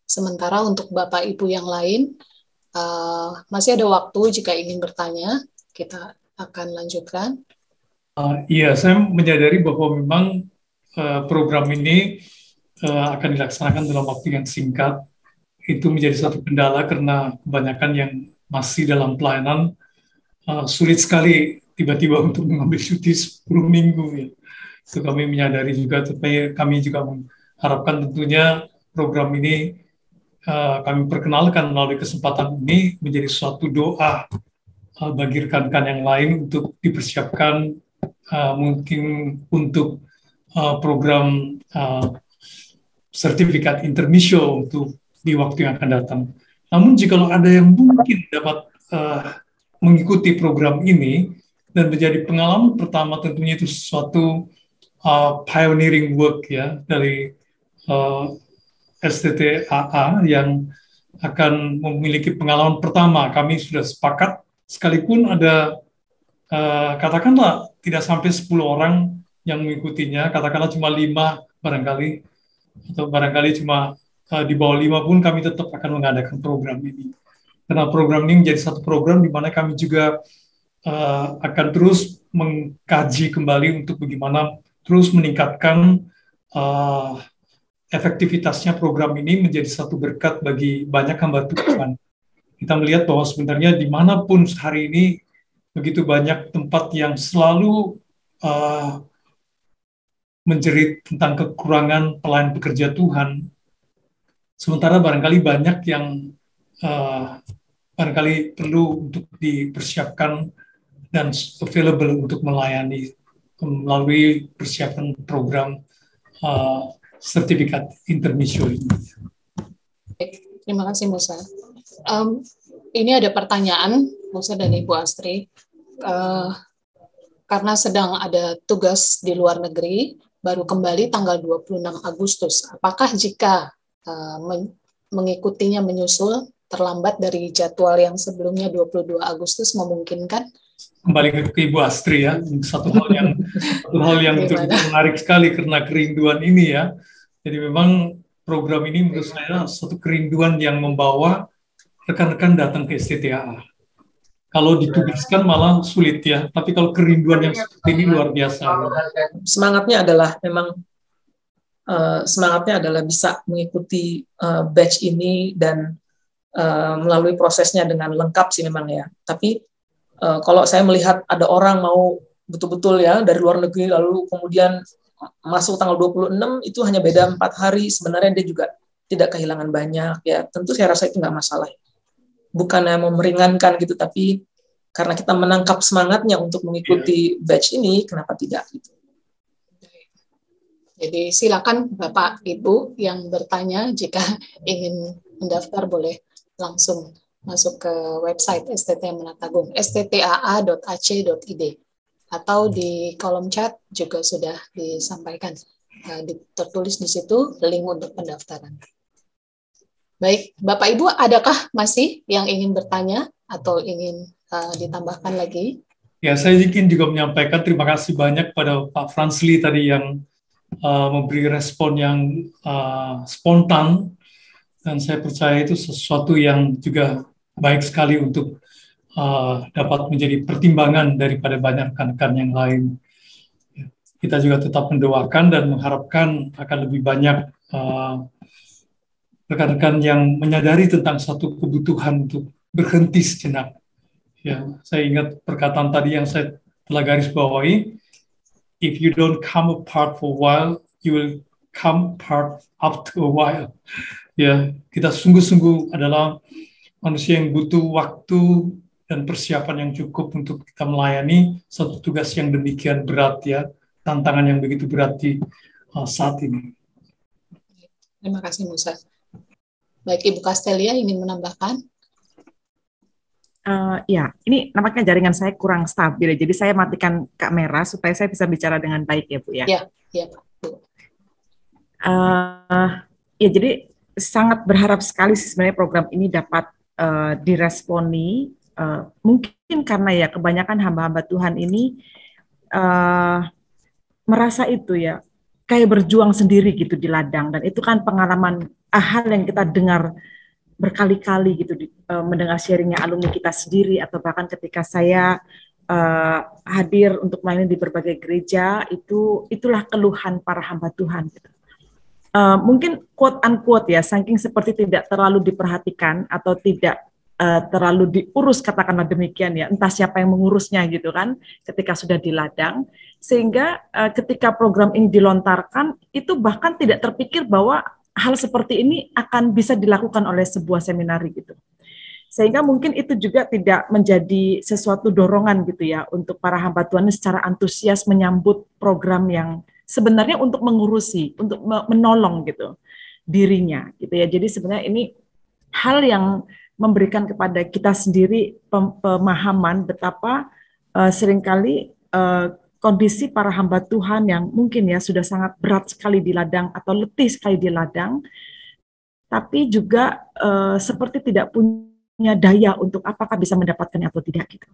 Sementara untuk Bapak Ibu yang lain, masih ada waktu jika ingin bertanya, kita akan lanjutkan. Iya, saya menyadari bahwa memang program ini akan dilaksanakan dalam waktu yang singkat. Itu menjadi satu kendala karena kebanyakan yang masih dalam pelayanan sulit sekali tiba-tiba untuk mengambil cuti 10 minggu. Ya. Itu kami menyadari juga, tapi kami juga mengharapkan tentunya program ini kami perkenalkan melalui kesempatan ini menjadi suatu doa bagi rekan-rekan yang lain untuk dipersiapkan mungkin untuk program sertifikat intermisio untuk di waktu yang akan datang. Namun jika ada yang mungkin dapat mengikuti program ini dan menjadi pengalaman pertama, tentunya itu suatu pioneering work ya dari STTAA yang akan memiliki pengalaman pertama. Kami sudah sepakat, sekalipun ada katakanlah tidak sampai 10 orang yang mengikutinya, katakanlah cuma 5 barangkali, atau barangkali cuma di bawah 5 pun kami tetap akan mengadakan program ini. Karena program ini menjadi satu program di mana kami juga akan terus mengkaji kembali untuk bagaimana terus meningkatkan efektivitasnya program ini menjadi satu berkat bagi banyak hamba Tuhan. Kita melihat bahwa sebenarnya dimanapun hari ini begitu banyak tempat yang selalu menjerit tentang kekurangan pelayan pekerja Tuhan. Sementara barangkali banyak yang barangkali perlu untuk dipersiapkan dan available untuk melayani melalui persiapan program sertifikat intermisio ini. Terima kasih Musa. Ini ada pertanyaan Musa dan Ibu Astri. Karena sedang ada tugas di luar negeri, baru kembali tanggal 26 Agustus. Apakah jika mengikutinya menyusul terlambat dari jadwal yang sebelumnya 22 Agustus memungkinkan? Kembali ke Ibu Astri ya, satu hal yang betul-betul menarik sekali karena kerinduan ini ya. Jadi memang program ini menurut saya satu kerinduan yang membawa rekan-rekan datang ke STTAA. Kalau dituliskan malah sulit ya, tapi kalau kerinduan yang seperti ini luar biasa. Semangatnya adalah memang bisa mengikuti batch ini dan melalui prosesnya dengan lengkap sih memang ya. Tapi kalau saya melihat ada orang mau betul-betul ya dari luar negeri lalu kemudian masuk tanggal 26, itu hanya beda 4 hari, sebenarnya dia juga tidak kehilangan banyak ya. Tentu saya rasa itu nggak masalah. Bukannya memeringankan gitu, tapi karena kita menangkap semangatnya untuk mengikuti batch ini, kenapa tidak gitu. Jadi silakan Bapak Ibu yang bertanya jika ingin mendaftar boleh langsung masuk ke website STT Menatagung, sttaa.ac.id, atau di kolom chat juga sudah disampaikan, tertulis di situ link untuk pendaftaran. Baik, Bapak Ibu, adakah masih yang ingin bertanya atau ingin ditambahkan lagi? Ya, saya ingin juga menyampaikan terima kasih banyak pada Pak Fransli tadi yang memberi respon yang spontan, dan saya percaya itu sesuatu yang juga baik sekali untuk dapat menjadi pertimbangan daripada banyak rekan-rekan yang lain. Kita juga tetap mendoakan dan mengharapkan akan lebih banyak rekan-rekan yang menyadari tentang satu kebutuhan untuk berhenti sejenak. Ya, saya ingat perkataan tadi yang saya telah garis bawahi, if you don't come apart for a while, you will come apart after a while. Ya, kita sungguh-sungguh adalah manusia yang butuh waktu dan persiapan yang cukup untuk kita melayani satu tugas yang demikian berat, ya, tantangan yang begitu berat di saat ini. Terima kasih Musa. Baik, Ibu Castelia ingin menambahkan? Ya, ini nampaknya jaringan saya kurang stabil, jadi saya matikan kamera supaya saya bisa bicara dengan baik ya Bu ya. Ya Pak. Ya, jadi sangat berharap sekali sebenarnya program ini dapat diresponi, mungkin karena ya kebanyakan hamba-hamba Tuhan ini merasa itu ya kayak berjuang sendiri gitu di ladang, dan itu kan pengalaman hal yang kita dengar berkali-kali gitu, mendengar sharingnya alumni kita sendiri, atau bahkan ketika saya hadir untuk melayani di berbagai gereja, itulah keluhan para hamba Tuhan gitu. Mungkin quote unquote ya, saking seperti tidak terlalu diperhatikan atau tidak terlalu diurus, katakanlah demikian ya, entah siapa yang mengurusnya gitu kan ketika sudah di ladang, sehingga ketika program ini dilontarkan itu bahkan tidak terpikir bahwa hal seperti ini akan bisa dilakukan oleh sebuah seminari gitu. Sehingga mungkin itu juga tidak menjadi sesuatu dorongan gitu ya untuk para hamba Tuhan secara antusias menyambut program yang sebenarnya untuk mengurusi, untuk menolong gitu dirinya gitu ya. Jadi sebenarnya ini hal yang memberikan kepada kita sendiri pemahaman betapa seringkali kondisi para hamba Tuhan yang mungkin ya sudah sangat berat sekali di ladang atau letih sekali di ladang, tapi juga seperti tidak punya daya untuk apakah bisa mendapatkannya atau tidak gitu.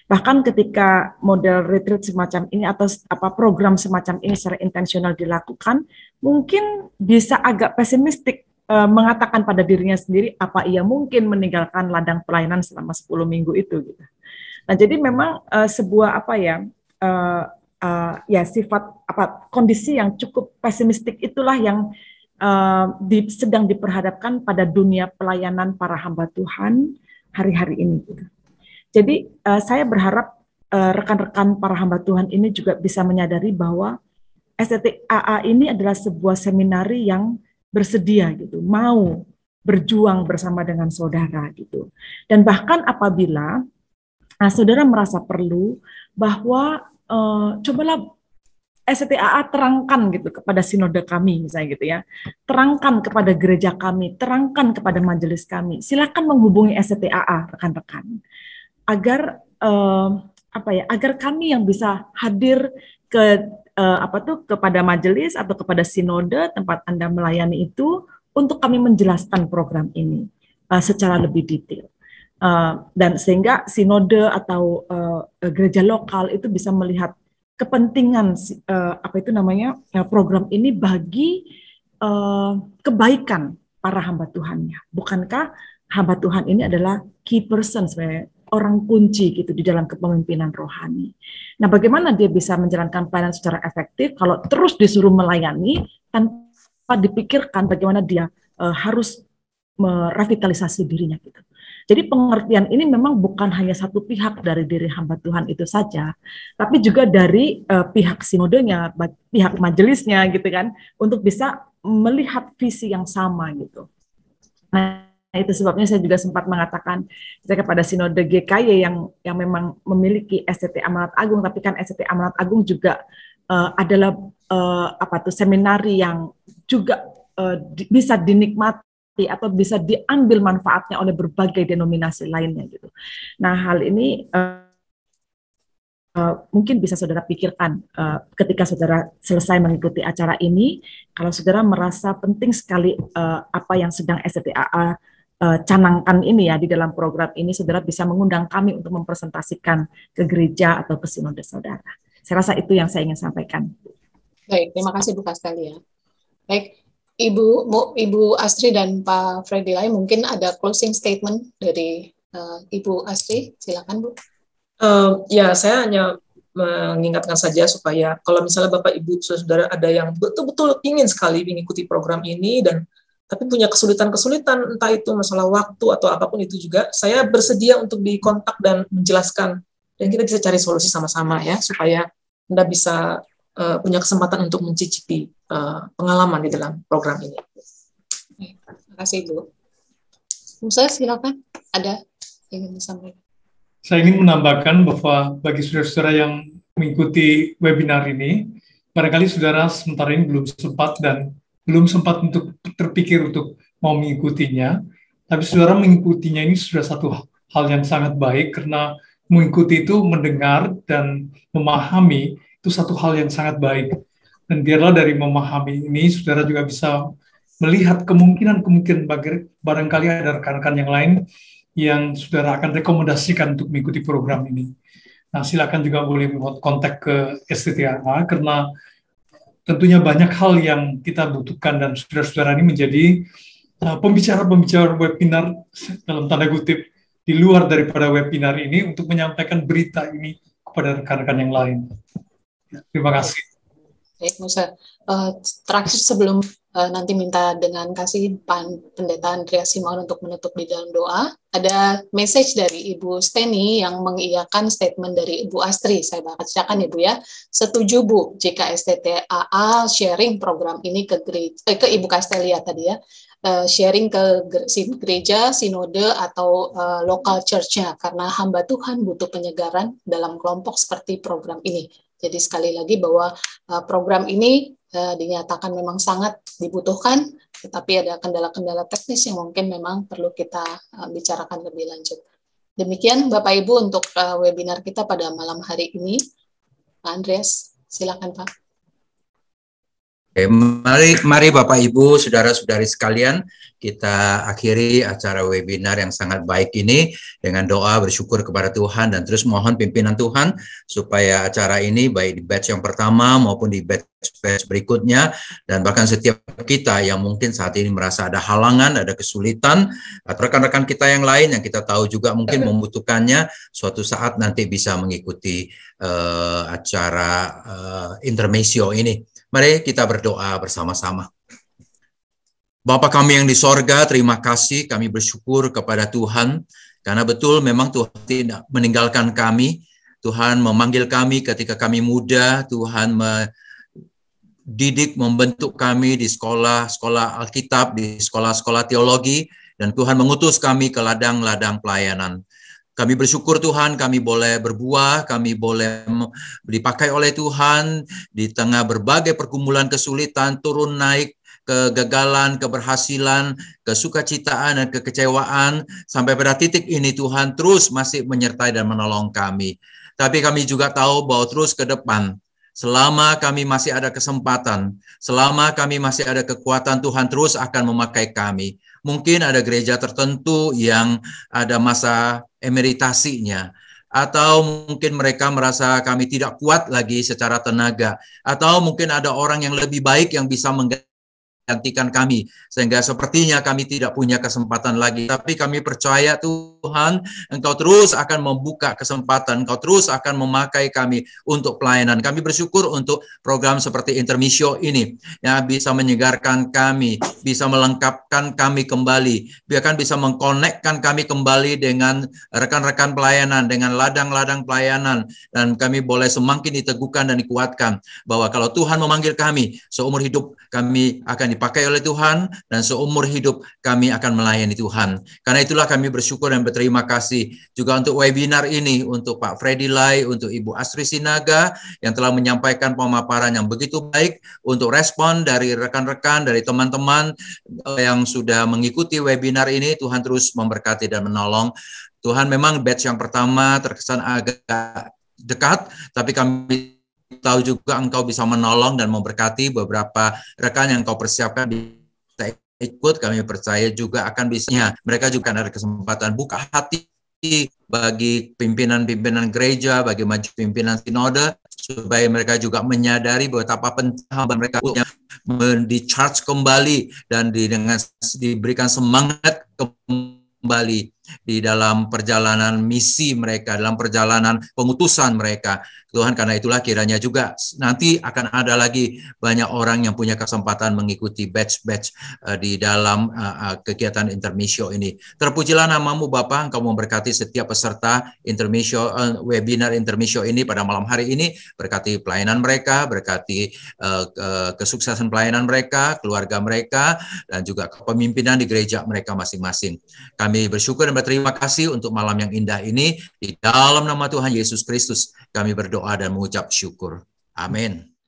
Bahkan ketika model retreat semacam ini atau program semacam ini secara intensional dilakukan, mungkin bisa agak pesimistik mengatakan pada dirinya sendiri apa ia mungkin meninggalkan ladang pelayanan selama 10 minggu itu gitu. Nah, jadi memang sebuah sifat kondisi yang cukup pesimistik itulah yang sedang diperhadapkan pada dunia pelayanan para hamba Tuhan hari-hari ini. Jadi saya berharap rekan-rekan para hamba Tuhan ini juga bisa menyadari bahwa STTAA ini adalah sebuah seminari yang bersedia gitu, mau berjuang bersama dengan saudara gitu. Dan bahkan apabila saudara merasa perlu bahwa cobalah STTAA terangkan gitu kepada sinode kami misalnya gitu ya, terangkan kepada gereja kami, terangkan kepada majelis kami. Silakan menghubungi STTAA rekan-rekan agar agar kami yang bisa hadir ke kepada majelis atau kepada sinode tempat Anda melayani itu untuk kami menjelaskan program ini secara lebih detail. Dan sehingga sinode atau gereja lokal itu bisa melihat kepentingan program ini bagi kebaikan para hamba Tuhannya. Bukankah hamba Tuhan ini adalah key person sebenarnya, orang kunci gitu di dalam kepemimpinan rohani. Nah, bagaimana dia bisa menjalankan pelayanan secara efektif kalau terus disuruh melayani tanpa dipikirkan bagaimana dia harus merevitalisasi dirinya gitu. Jadi pengertian ini memang bukan hanya satu pihak dari diri hamba Tuhan itu saja, tapi juga dari pihak sinodenya, pihak majelisnya gitu kan, untuk bisa melihat visi yang sama gitu. Nah, itu sebabnya saya juga sempat mengatakan kepada sinode GKY yang memang memiliki STT Amanat Agung, tapi kan STT Amanat Agung juga adalah seminari yang juga bisa dinikmati atau bisa diambil manfaatnya oleh berbagai denominasi lainnya gitu. Nah, hal ini mungkin bisa saudara pikirkan ketika saudara selesai mengikuti acara ini, kalau saudara merasa penting sekali apa yang sedang STTAA canangkan ini ya di dalam program ini, saudara bisa mengundang kami untuk mempresentasikan ke gereja atau ke sinode saudara. Saya rasa itu yang saya ingin sampaikan. Baik, terima kasih Bu Castelia. Baik, Ibu Astri dan Pak Freddy Lai, mungkin ada closing statement dari Ibu Astri, silakan Bu. Ya, saya hanya mengingatkan saja supaya kalau misalnya Bapak Ibu saudara ada yang betul-betul ingin sekali mengikuti program ini tapi punya kesulitan-kesulitan, entah itu masalah waktu atau apapun itu juga, saya bersedia untuk dikontak dan menjelaskan, dan kita bisa cari solusi sama-sama ya, supaya Anda bisa punya kesempatan untuk mencicipi pengalaman di dalam program ini. Terima kasih Ibu. Musa, silakan. Ada yang ingin disampaikan? Saya ingin menambahkan bahwa bagi saudara-saudara yang mengikuti webinar ini, barangkali saudara sementara ini belum sempat untuk terpikir untuk mau mengikutinya, tapi saudara mengikutinya ini sudah satu hal yang sangat baik, karena mengikuti itu mendengar dan memahami itu satu hal yang sangat baik. Dan biarlah dari memahami ini, saudara juga bisa melihat kemungkinan barangkali ada rekan-rekan yang lain yang saudara akan rekomendasikan untuk mengikuti program ini. Nah, silakan juga boleh kontak ke STTAA, karena tentunya banyak hal yang kita butuhkan dan saudara-saudara ini menjadi pembicara-pembicara webinar dalam tanda kutip di luar daripada webinar ini untuk menyampaikan berita ini kepada rekan-rekan yang lain. Ya, terima kasih. Baik, Musa. Terakhir sebelum nanti minta dengan kasih Pendeta Andreas Simaon untuk menutup di dalam doa, ada message dari Ibu Steny yang mengiyakan statement dari Ibu Astri. Saya bacakan Ibu ya. Setuju Bu jika STTAA sharing program ini ke Ibu Castelia tadi ya, sharing ke gereja, sinode atau local church-nya, karena hamba Tuhan butuh penyegaran dalam kelompok seperti program ini. Jadi sekali lagi bahwa program ini dinyatakan memang sangat dibutuhkan, tetapi ada kendala-kendala teknis yang mungkin memang perlu kita bicarakan lebih lanjut. Demikian Bapak Ibu untuk webinar kita pada malam hari ini. Pak Andreas, silakan Pak. Oke, mari Bapak Ibu, saudara-saudari sekalian, kita akhiri acara webinar yang sangat baik ini dengan doa bersyukur kepada Tuhan dan terus mohon pimpinan Tuhan supaya acara ini baik di batch yang pertama maupun di batch berikutnya, dan bahkan setiap kita yang mungkin saat ini merasa ada halangan, ada kesulitan, atau rekan-rekan kita yang lain yang kita tahu juga mungkin membutuhkannya, suatu saat nanti bisa mengikuti acara intermezzo ini. Mari kita berdoa bersama-sama. Bapa kami yang di sorga, terima kasih, kami bersyukur kepada Tuhan, karena betul memang Tuhan tidak meninggalkan kami. Tuhan memanggil kami ketika kami muda, Tuhan mendidik, membentuk kami di sekolah-sekolah Alkitab, di sekolah-sekolah teologi, dan Tuhan mengutus kami ke ladang-ladang pelayanan. Kami bersyukur Tuhan, kami boleh berbuah, kami boleh dipakai oleh Tuhan di tengah berbagai pergumulan kesulitan, turun naik, kegagalan, keberhasilan, kesukacitaan, dan kekecewaan. Sampai pada titik ini Tuhan terus masih menyertai dan menolong kami. Tapi kami juga tahu bahwa terus ke depan, selama kami masih ada kesempatan, selama kami masih ada kekuatan, Tuhan terus akan memakai kami. Mungkin ada gereja tertentu yang ada masa emeritasinya, atau mungkin mereka merasa kami tidak kuat lagi secara tenaga, atau mungkin ada orang yang lebih baik yang bisa menggantikan kami, sehingga sepertinya kami tidak punya kesempatan lagi. Tapi kami percaya Tuhan, Engkau terus akan membuka kesempatan, Engkau terus akan memakai kami untuk pelayanan. Kami bersyukur untuk program seperti intermezzo ini, yang bisa menyegarkan kami, bisa melengkapkan kami kembali, bahkan bisa mengkonekkan kami kembali dengan rekan-rekan pelayanan, dengan ladang-ladang pelayanan, dan kami boleh semakin diteguhkan dan dikuatkan, bahwa kalau Tuhan memanggil kami, seumur hidup kami akan dipakai oleh Tuhan, dan seumur hidup kami akan melayani Tuhan. Karena itulah kami bersyukur dan berterima kasih juga untuk webinar ini, untuk Pak Freddy Lai, untuk Ibu Astri Sinaga yang telah menyampaikan pemaparan yang begitu baik, untuk respon dari rekan-rekan, dari teman-teman yang sudah mengikuti webinar ini. Tuhan terus memberkati dan menolong. Tuhan, memang batch yang pertama terkesan agak dekat, tapi kami tahu juga Engkau bisa menolong dan memberkati beberapa rekan yang Engkau persiapkan bisa ikut. Kami percaya juga akan bisanya mereka juga ada kesempatan buka hati bagi pimpinan-pimpinan gereja, bagi maju pimpinan sinode, supaya mereka juga menyadari betapa penting mereka di-charge kembali dan diberikan semangat kembali di dalam perjalanan misi mereka, dalam perjalanan pengutusan mereka. Tuhan, karena itulah kiranya juga nanti akan ada lagi banyak orang yang punya kesempatan mengikuti batch-batch di dalam kegiatan intermissio ini. Terpujilah namamu Bapa, Engkau memberkati setiap peserta intermissio, webinar intermissio ini pada malam hari ini. Berkati pelayanan mereka, berkati kesuksesan pelayanan mereka, keluarga mereka, dan juga kepemimpinan di gereja mereka masing-masing. Kami bersyukur dan berterima kasih untuk malam yang indah ini. Di dalam nama Tuhan Yesus Kristus kami berdoa dan mengucap syukur. Amin.